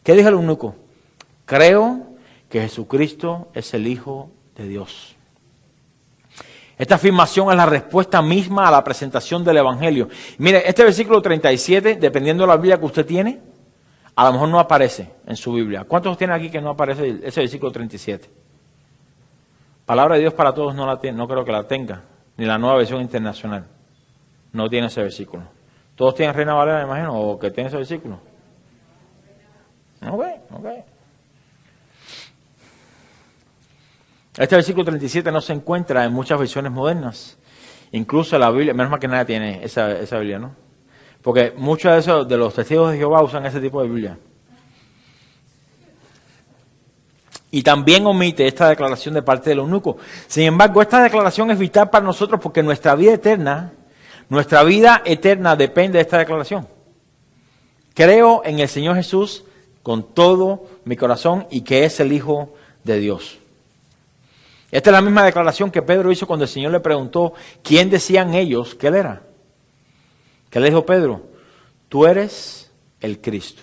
¿Qué dijo el eunuco? Creo que Jesucristo es el Hijo de Dios. Esta afirmación es la respuesta misma a la presentación del Evangelio. Mire, este versículo 37, dependiendo de la Biblia que usted tiene, a lo mejor no aparece en su Biblia. ¿Cuántos tienen aquí que no aparece ese versículo 37? Palabra de Dios para todos no creo que la tenga, ni la Nueva Versión Internacional. No tiene ese versículo. ¿Todos tienen Reina Valera, me imagino, o que tienen ese versículo? Ok. Este versículo 37 no se encuentra en muchas versiones modernas. Incluso la Biblia, menos mal que nadie tiene esa Biblia, ¿no? Porque muchos de los testigos de Jehová usan ese tipo de Biblia. Y también omite esta declaración de parte del eunuco. Sin embargo, esta declaración es vital para nosotros porque nuestra vida eterna depende de esta declaración. Creo en el Señor Jesús con todo mi corazón y que es el Hijo de Dios. Esta es la misma declaración que Pedro hizo cuando el Señor le preguntó quién decían ellos que Él era. ¿Qué le dijo Pedro? Tú eres el Cristo,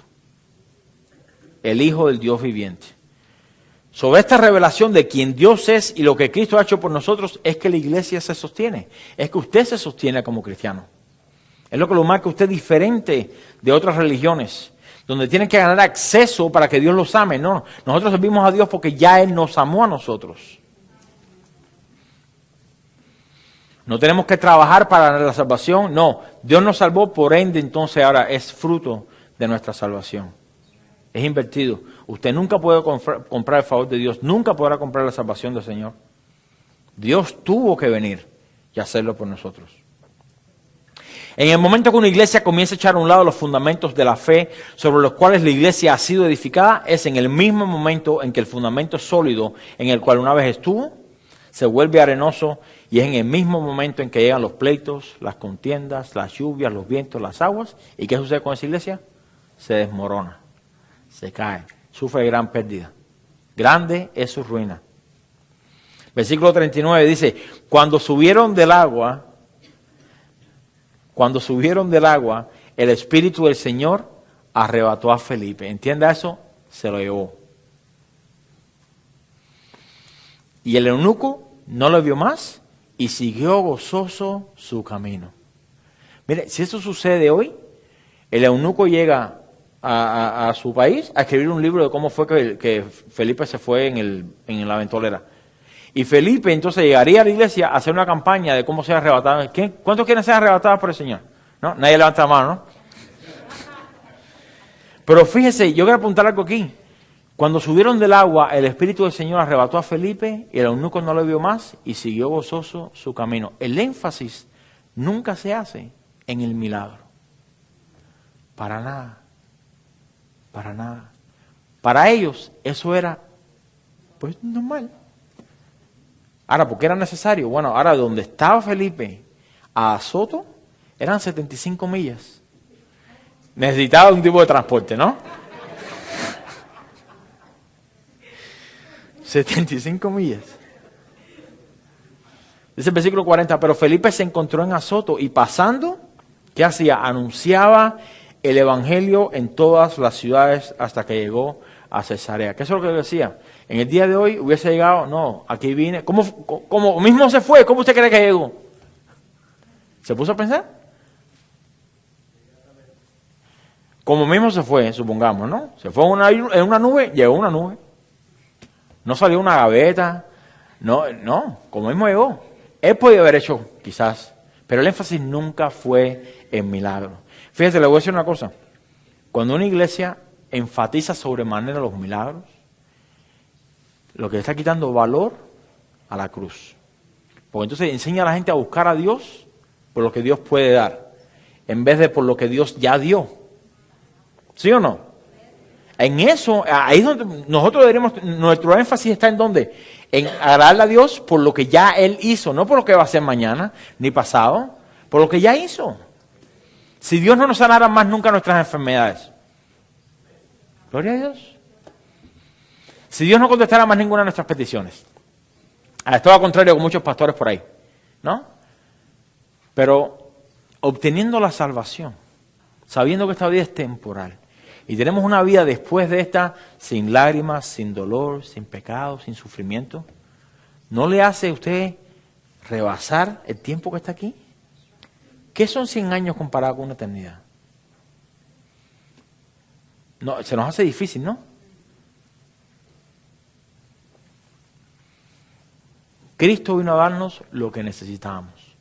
el Hijo del Dios viviente. Sobre esta revelación de quién Dios es y lo que Cristo ha hecho por nosotros es que la iglesia se sostiene. Es que usted se sostiene como cristiano. Es lo que lo marca usted diferente de otras religiones, donde tienen que ganar acceso para que Dios los ame. No, nosotros servimos a Dios porque ya Él nos amó a nosotros. No tenemos que trabajar para ganar la salvación. No, Dios nos salvó, por ende entonces ahora es fruto de nuestra salvación. Es invertido. Usted nunca puede comprar el favor de Dios, nunca podrá comprar la salvación del Señor. Dios tuvo que venir y hacerlo por nosotros. En el momento que una iglesia comienza a echar a un lado los fundamentos de la fe sobre los cuales la iglesia ha sido edificada, es en el mismo momento en que el fundamento sólido en el cual una vez estuvo se vuelve arenoso, y es en el mismo momento en que llegan los pleitos, las contiendas, las lluvias, los vientos, las aguas. ¿Y qué sucede con esa iglesia? Se desmorona, se cae, sufre gran pérdida. Grande es su ruina. Versículo 39 dice, cuando subieron del agua, el Espíritu del Señor arrebató a Felipe. ¿Entienda eso? Se lo llevó. Y el eunuco no lo vio más y siguió gozoso su camino. Mire, si esto sucede hoy, el eunuco llega a su país a escribir un libro de cómo fue que Felipe se fue en la ventolera. Y Felipe entonces llegaría a la iglesia a hacer una campaña de cómo ser arrebatado. ¿Cuántos quieren ser arrebatados por el Señor? ¿No? Nadie levanta la mano, ¿no? Pero fíjese, yo quiero apuntar algo aquí. Cuando subieron del agua, el Espíritu del Señor arrebató a Felipe y el eunuco no lo vio más y siguió gozoso su camino. El énfasis nunca se hace en el milagro. Para nada. Para nada. Para ellos eso era, pues, normal. Ahora, ¿por qué era necesario? Bueno, ahora donde estaba Felipe a Azoto eran 75 millas. Necesitaba un tipo de transporte, ¿no? 75 millas. Dice el versículo 40, pero Felipe se encontró en Azoto y pasando, ¿qué hacía? Anunciaba el evangelio en todas las ciudades hasta que llegó a Cesarea. ¿Qué es lo que decía? En el día de hoy hubiese llegado, no, aquí vine. ¿Cómo mismo se fue? ¿Cómo usted cree que llegó? ¿Se puso a pensar? Como mismo se fue, supongamos, ¿no? Se fue en una nube, llegó una nube. No salió una gaveta, no, como mismo llegó. Él podía haber hecho, quizás, pero el énfasis nunca fue en milagros. Fíjese, le voy a decir una cosa. Cuando una iglesia enfatiza sobremanera los milagros, lo que le está quitando valor a la cruz. Porque entonces enseña a la gente a buscar a Dios por lo que Dios puede dar, en vez de por lo que Dios ya dio. ¿Sí o no? En eso, ahí es donde nosotros deberíamos, nuestro énfasis está en ¿dónde? En agradarle a Dios por lo que ya Él hizo, no por lo que va a hacer mañana, ni pasado, por lo que ya hizo. Si Dios no nos sanara más nunca nuestras enfermedades. Gloria a Dios. Si Dios no contestara más ninguna de nuestras peticiones. Esto al contrario con muchos pastores por ahí, ¿no? Pero obteniendo la salvación, sabiendo que esta vida es temporal, y tenemos una vida después de esta sin lágrimas, sin dolor, sin pecado, sin sufrimiento, ¿no le hace a usted rebasar el tiempo que está aquí? ¿Qué son 100 años comparado con una eternidad? No, se nos hace difícil, ¿no? Cristo vino a darnos lo que necesitábamos,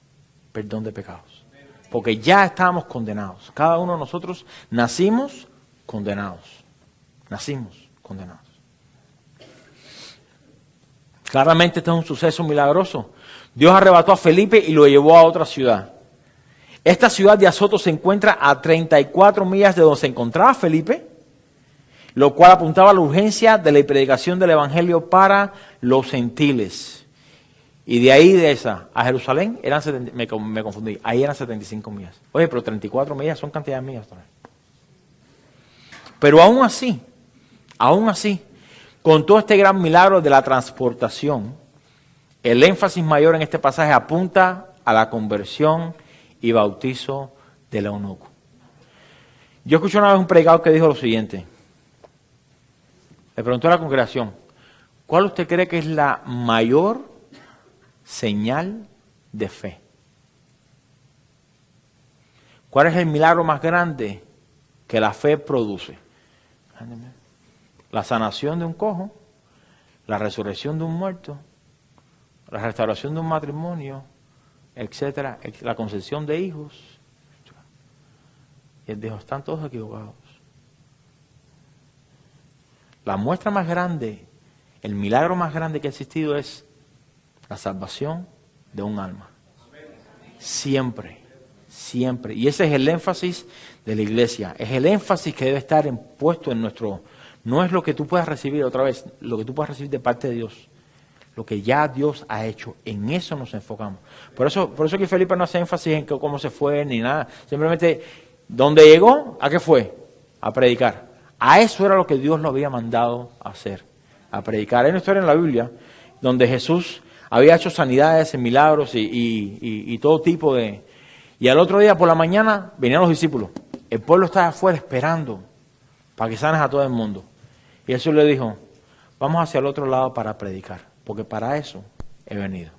perdón de pecados. Porque ya estábamos condenados. Cada uno de nosotros nacimos condenados. Nacimos condenados. Claramente este es un suceso milagroso. Dios arrebató a Felipe y lo llevó a otra ciudad. Esta ciudad de Azoto se encuentra a 34 millas de donde se encontraba Felipe, lo cual apuntaba a la urgencia de la predicación del evangelio para los gentiles. Y de ahí de esa a Jerusalén, me confundí, ahí eran 75 millas. Oye, pero 34 millas son cantidad de millas también. Pero aún así, con todo este gran milagro de la transportación, el énfasis mayor en este pasaje apunta a la conversión y bautizo del eunuco. Yo escuché una vez un predicador que dijo lo siguiente. Le preguntó a la congregación, ¿cuál usted cree que es la mayor señal de fe? ¿Cuál es el milagro más grande que la fe produce? La sanación de un cojo, la resurrección de un muerto, la restauración de un matrimonio, etcétera, la concepción de hijos. Y él dijo, están todos equivocados. La muestra más grande, el milagro más grande que ha existido es la salvación de un alma. Siempre, Siempre. Y ese es el énfasis de la iglesia. Es el énfasis que debe estar puesto en nuestro... No es lo que tú puedas recibir, otra vez, lo que tú puedas recibir de parte de Dios. Lo que ya Dios ha hecho. En eso nos enfocamos. Por eso que Felipe no hace énfasis en cómo se fue ni nada. Simplemente, ¿dónde llegó? ¿A qué fue? A predicar. A eso era lo que Dios lo había mandado a hacer. A predicar. Hay una historia en la Biblia donde Jesús había hecho sanidades, milagros y todo tipo de... Y al otro día por la mañana venían los discípulos. El pueblo estaba afuera esperando para que sanes a todo el mundo. Y Jesús le dijo, vamos hacia el otro lado para predicar, porque para eso he venido.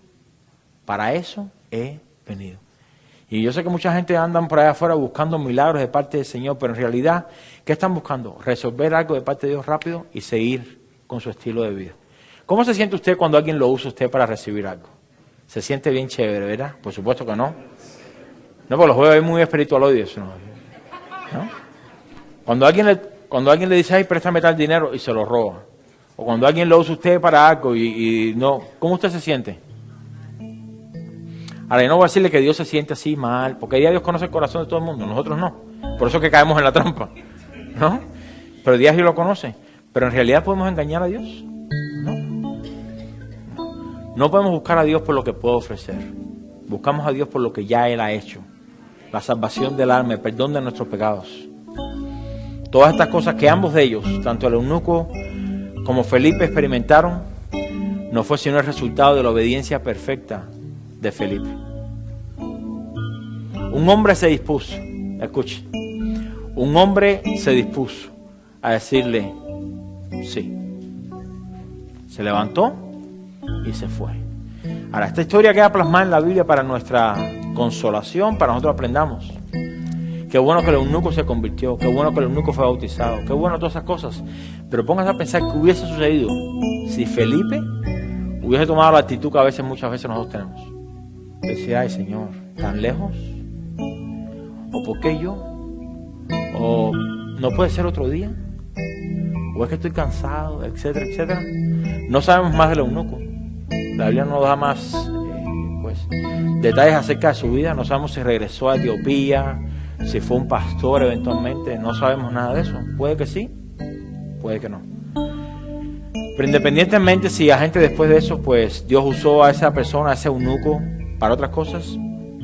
Para eso he venido. Y yo sé que mucha gente anda por allá afuera buscando milagros de parte del Señor, pero en realidad, ¿qué están buscando? Resolver algo de parte de Dios rápido y seguir con su estilo de vida. ¿Cómo se siente usted cuando alguien lo usa usted para recibir algo? ¿Se siente bien chévere, verdad? Por supuesto que no. No, porque los juegos es muy espiritual hoy eso, ¿no? Cuando alguien le dice, ay, préstame tal dinero y se lo roba. O cuando alguien lo usa usted para algo y no, ¿cómo usted se siente? Ahora, yo no voy a decirle que Dios se siente así mal, porque Dios conoce el corazón de todo el mundo, nosotros no. Por eso es que caemos en la trampa, ¿no? Pero Dios lo conoce. Pero en realidad podemos engañar a Dios. No podemos buscar a Dios por lo que puede ofrecer. Buscamos a Dios por lo que ya Él ha hecho. La salvación del alma, el perdón de nuestros pecados. Todas estas cosas que ambos de ellos, tanto el eunuco como Felipe, experimentaron, no fue sino el resultado de la obediencia perfecta de Felipe. Un hombre se dispuso, escuche, un hombre se dispuso a decirle sí. Se levantó y se fue. Ahora, esta historia queda plasmada en la Biblia para nuestra consolación, para nosotros aprendamos. Qué bueno que el eunuco se convirtió, qué bueno que el eunuco fue bautizado, qué bueno todas esas cosas. Pero póngase a pensar qué hubiese sucedido si Felipe hubiese tomado la actitud que muchas veces nosotros tenemos. Decir, ay Señor, ¿tan lejos? ¿O por qué yo? ¿O no puede ser otro día? ¿O es que estoy cansado? Etcétera, etcétera. No sabemos más del eunuco. La Biblia no nos da más detalles acerca de su vida. No sabemos si regresó a Etiopía, si fue un pastor eventualmente. No sabemos nada de eso. Puede que sí, puede que no. Pero independientemente si la gente después de eso, pues Dios usó a esa persona, a ese eunuco, para otras cosas,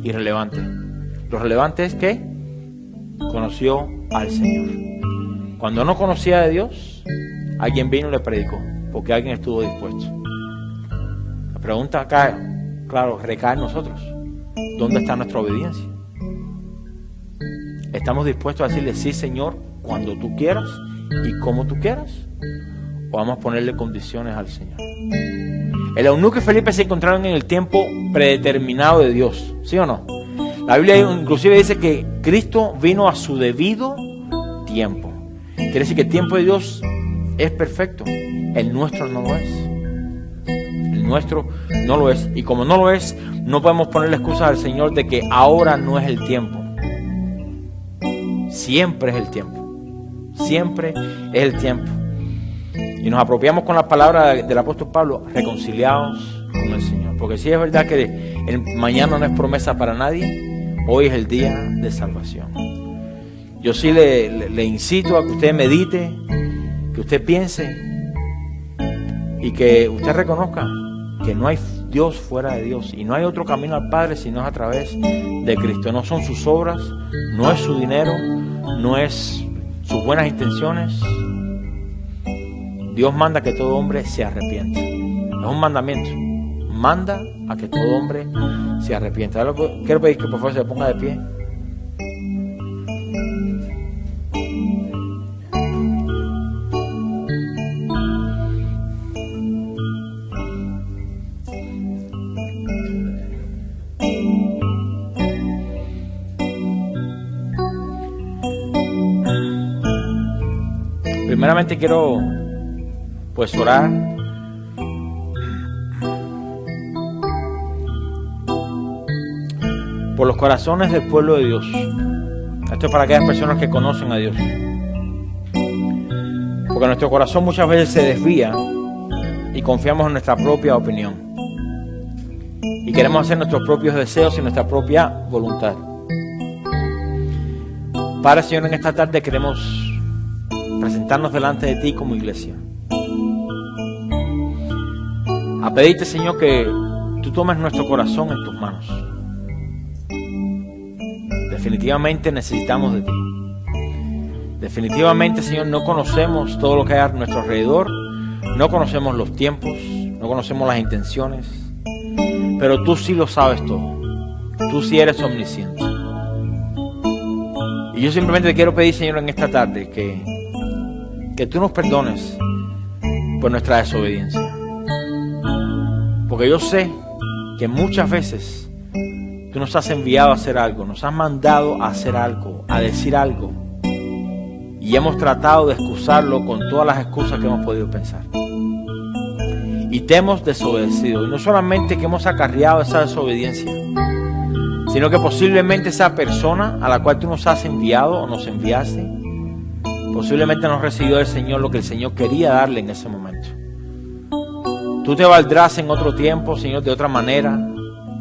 irrelevante. Lo relevante es que conoció al Señor. Cuando no conocía de Dios, alguien vino y le predicó, porque alguien estuvo dispuesto. La pregunta acá, claro, recae en nosotros. ¿Dónde está nuestra obediencia? ¿Estamos dispuestos a decirle sí, Señor, cuando tú quieras y como tú quieras? ¿O vamos a ponerle condiciones al Señor? El eunuco y Felipe se encontraron en el tiempo predeterminado de Dios, ¿sí o no? La Biblia inclusive dice que Cristo vino a su debido tiempo. Quiere decir que el tiempo de Dios es perfecto. El nuestro no lo es. El nuestro no lo es. Y como no lo es, no podemos ponerle excusas al Señor de que ahora no es el tiempo. Siempre es el tiempo. Siempre es el tiempo. Y nos apropiamos con la palabra del apóstol Pablo, reconciliados con el Señor. Porque si es verdad que el mañana no es promesa para nadie, hoy es el día de salvación. Yo sí le incito a que usted medite, que usted piense y que usted reconozca que no hay Dios fuera de Dios y no hay otro camino al Padre sino a través de Cristo. No son sus obras, no es su dinero, no es sus buenas intenciones. Dios manda que todo hombre se arrepienta. Es un mandamiento. Manda a que todo hombre se arrepienta. Quiero pedir que por favor se ponga de pie. Primeramente quiero orar por los corazones del pueblo de Dios. Esto es para aquellas personas que conocen a Dios, porque nuestro corazón muchas veces se desvía y confiamos en nuestra propia opinión y queremos hacer nuestros propios deseos y nuestra propia voluntad. Padre, Señor, en esta tarde queremos presentarnos delante de ti como iglesia. A pedirte, Señor, que tú tomes nuestro corazón en tus manos. Definitivamente necesitamos de ti. Definitivamente, Señor, no conocemos todo lo que hay a nuestro alrededor. No conocemos los tiempos, no conocemos las intenciones. Pero tú sí lo sabes todo. Tú sí eres omnisciente. Y yo simplemente te quiero pedir, Señor, en esta tarde que tú nos perdones por nuestra desobediencia. Porque yo sé que muchas veces tú nos has enviado a hacer algo, nos has mandado a hacer algo, a decir algo. Y hemos tratado de excusarlo con todas las excusas que hemos podido pensar. Y te hemos desobedecido. Y no solamente que hemos acarreado esa desobediencia, sino que posiblemente esa persona a la cual tú nos has enviado o nos enviaste, posiblemente no recibió del Señor lo que el Señor quería darle en ese momento. Tú te valdrás en otro tiempo, Señor, de otra manera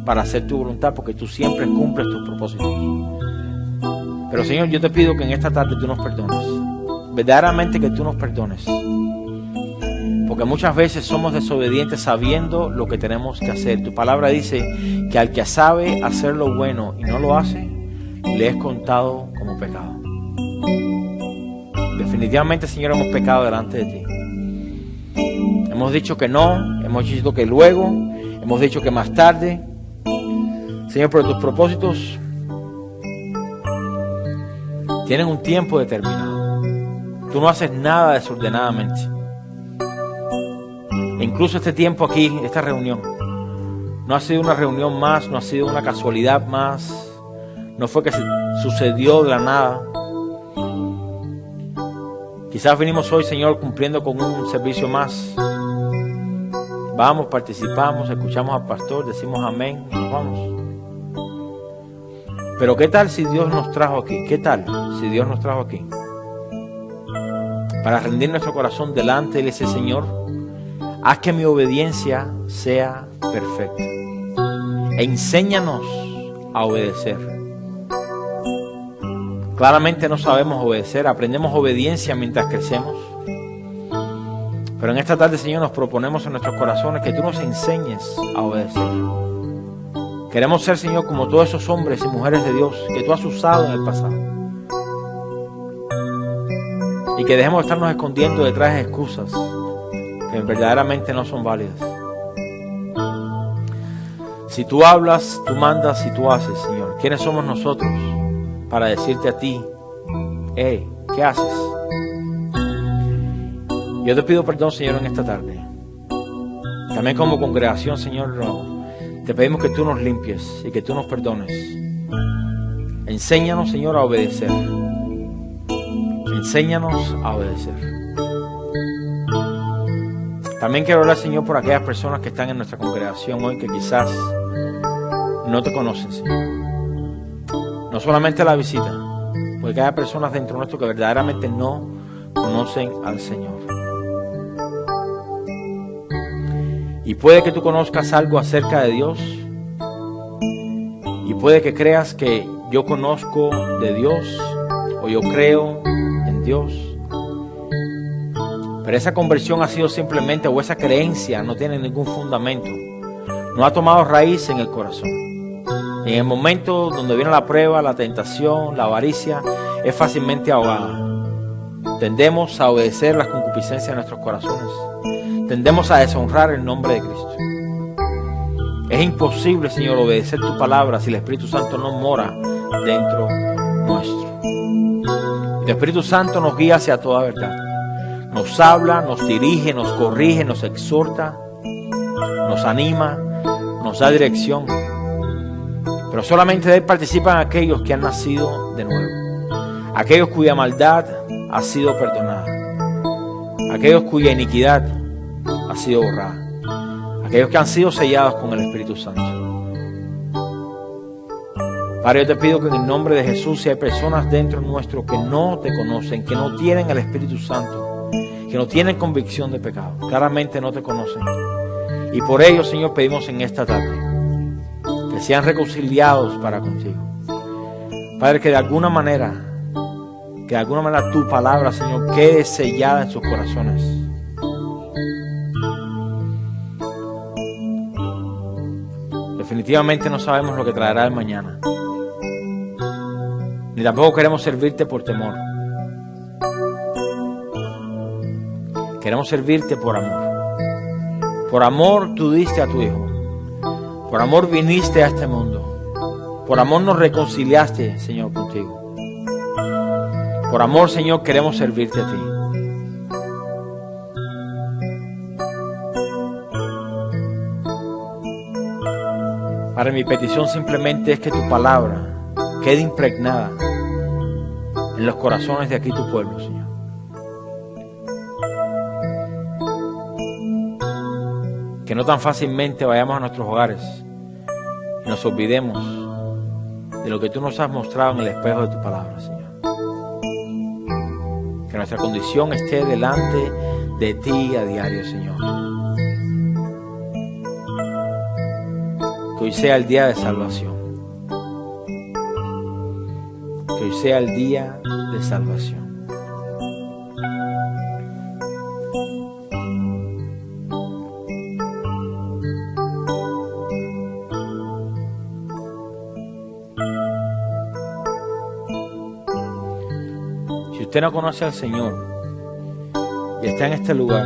para hacer tu voluntad, porque tú siempre cumples tus propósitos. Pero, Señor, yo te pido que en esta tarde tú nos perdones. Verdaderamente que tú nos perdones. Porque muchas veces somos desobedientes sabiendo lo que tenemos que hacer. Tu palabra dice que al que sabe hacer lo bueno y no lo hace, le es contado como pecado. Definitivamente, Señor, hemos pecado delante de ti. Hemos dicho que no, hemos dicho que luego, hemos dicho que más tarde. Señor, pero tus propósitos tienen un tiempo determinado. Tú no haces nada desordenadamente. E incluso este tiempo aquí, esta reunión, no ha sido una reunión más, no ha sido una casualidad más, no fue que sucedió de la nada. Quizás vinimos hoy, Señor, cumpliendo con un servicio más. Vamos, participamos, escuchamos al pastor, decimos amén y nos vamos. Pero ¿qué tal si Dios nos trajo aquí? ¿Qué tal si Dios nos trajo aquí? Para rendir nuestro corazón delante de Él, ese Señor, haz que mi obediencia sea perfecta. E enséñanos a obedecer. Claramente no sabemos obedecer, aprendemos obediencia mientras crecemos. Pero en esta tarde, Señor, nos proponemos en nuestros corazones que tú nos enseñes a obedecer. Queremos ser, Señor, como todos esos hombres y mujeres de Dios que tú has usado en el pasado. Y que dejemos de estarnos escondiendo detrás de excusas que verdaderamente no son válidas. Si tú hablas, tú mandas y tú haces, Señor. ¿Quiénes somos nosotros para decirte a ti, hey, ¿qué haces? Yo te pido perdón, Señor, en esta tarde. También como congregación, Señor, te pedimos que tú nos limpies y que tú nos perdones. Enséñanos, Señor, a obedecer. Enséñanos a obedecer. También quiero hablar, Señor, por aquellas personas que están en nuestra congregación hoy que quizás no te conocen, Señor. No solamente la visita, porque hay personas dentro nuestro que verdaderamente no conocen al Señor. Y puede que tú conozcas algo acerca de Dios. Y puede que creas que yo conozco de Dios o yo creo en Dios. Pero esa conversión ha sido simplemente, o esa creencia no tiene ningún fundamento. No ha tomado raíz en el corazón. En el momento donde viene la prueba, la tentación, la avaricia, es fácilmente ahogada. Tendemos a obedecer las concupiscencias de nuestros corazones. Tendemos a deshonrar el nombre de Cristo. Es imposible, Señor, obedecer tu palabra si el Espíritu Santo no mora dentro nuestro. El Espíritu Santo nos guía hacia toda verdad. Nos habla, nos dirige, nos corrige, nos exhorta, nos anima, nos da dirección. Pero solamente de Él participan aquellos que han nacido de nuevo. Aquellos cuya maldad ha sido perdonada. Aquellos cuya iniquidad ha sido borrada. Aquellos que han sido sellados con el Espíritu Santo. Padre, yo te pido que en el nombre de Jesús, si hay personas dentro nuestro que no te conocen, que no tienen el Espíritu Santo, que no tienen convicción de pecado, claramente no te conocen. Y por ello, Señor, pedimos en esta tarde que sean reconciliados para contigo. Padre, que de alguna manera Que de alguna manera tu palabra, Señor, quede sellada en sus corazones. Definitivamente no sabemos lo que traerá el mañana. Ni tampoco queremos servirte por temor. Queremos servirte por amor. Por amor tú diste a tu Hijo. Por amor viniste a este mundo. Por amor nos reconciliaste, Señor, contigo. Por amor, Señor, queremos servirte a ti. Padre, mi petición simplemente es que tu palabra quede impregnada en los corazones de aquí tu pueblo, Señor. Que no tan fácilmente vayamos a nuestros hogares y nos olvidemos de lo que tú nos has mostrado en el espejo de tu palabra, Señor. Que nuestra condición esté delante de ti a diario, Señor. Que hoy sea el día de salvación. Que hoy sea el día de salvación. Si usted no conoce al Señor y está en este lugar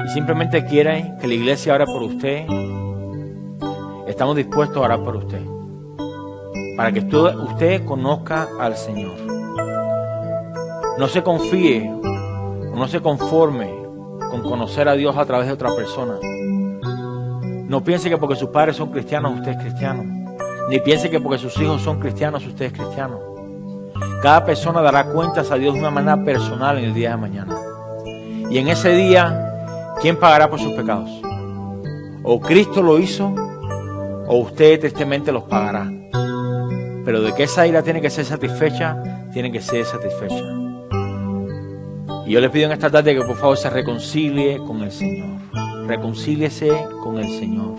y simplemente quiere que la iglesia ore por usted, estamos dispuestos a orar por usted, para que usted conozca al Señor. No se confíe o no se conforme con conocer a Dios a través de otra persona. No piense que porque sus padres son cristianos usted es cristiano, ni piense que porque sus hijos son cristianos usted es cristiano. Cada persona dará cuentas a Dios de una manera personal en el día de mañana. Y en ese día, ¿quién pagará por sus pecados? O Cristo lo hizo, o usted tristemente los pagará. Pero de que esa ira tiene que ser satisfecha, tiene que ser satisfecha. Y yo le pido en esta tarde que por favor se reconcilie con el Señor. Reconcíliese con el Señor.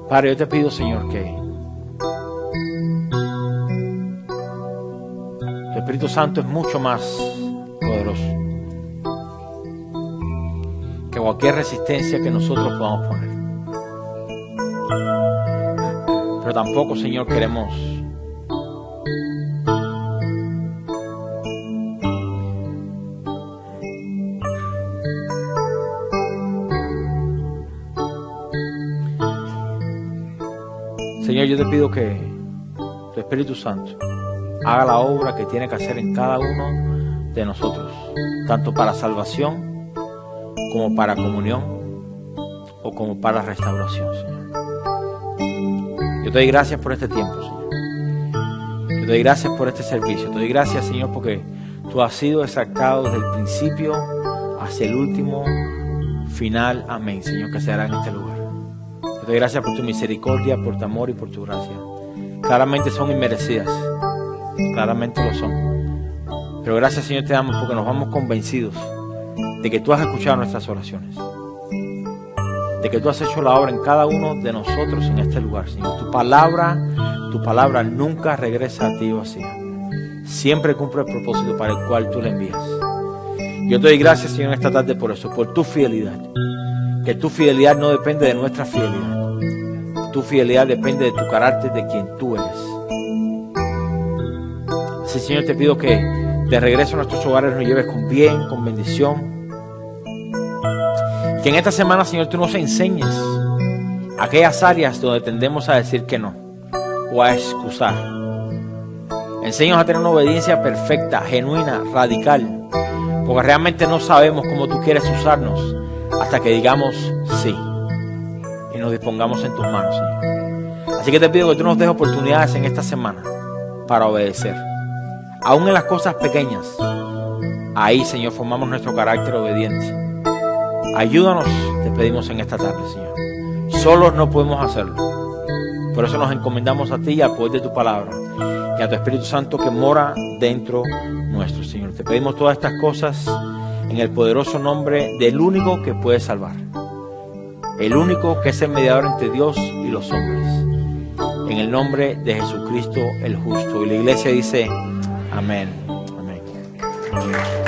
Padre, yo te pido, Señor, que tu Espíritu Santo es mucho más poderoso que cualquier resistencia que nosotros podamos poner. Pero tampoco, Señor, queremos Señor, yo te pido que tu Espíritu Santo haga la obra que tiene que hacer en cada uno de nosotros, tanto para salvación, como para comunión, o como para restauración, Señor. Yo te doy gracias por este tiempo, Señor. Yo te doy gracias por este servicio. Te doy gracias, Señor, porque tú has sido exactado desde el principio hacia el último final. Amén, Señor, que se hará en este lugar. Te doy gracias por tu misericordia, por tu amor y por tu gracia. Claramente son inmerecidas. Claramente lo son. Pero gracias, Señor, te damos porque nos vamos convencidos de que tú has escuchado nuestras oraciones. De que tú has hecho la obra en cada uno de nosotros en este lugar, Señor. Tu palabra nunca regresa a ti vacía. Siempre cumple el propósito para el cual tú la envías. Yo te doy gracias, Señor, en esta tarde por eso, por tu fidelidad. Que tu fidelidad no depende de nuestra fidelidad. Tu fidelidad depende de tu carácter, de quien tú eres. Así, Señor, te pido que de regreso a nuestros hogares nos lleves con bien, con bendición. Que en esta semana, Señor, tú nos enseñes aquellas áreas donde tendemos a decir que no o a excusar. Enséñanos a tener una obediencia perfecta, genuina, radical, porque realmente no sabemos cómo tú quieres usarnos hasta que digamos sí y nos dispongamos en tus manos, Señor. Así que te pido que tú nos des oportunidades en esta semana para obedecer, aún en las cosas pequeñas. Ahí, Señor, formamos nuestro carácter obediente. Ayúdanos, te pedimos en esta tarde, Señor. Solos no podemos hacerlo. Por eso nos encomendamos a ti y al poder de tu palabra y a tu Espíritu Santo que mora dentro nuestro, Señor. Te pedimos todas estas cosas en el poderoso nombre del único que puede salvar. El único que es el mediador entre Dios y los hombres. en el nombre de Jesucristo el justo. Y la iglesia dice, amén. Amén.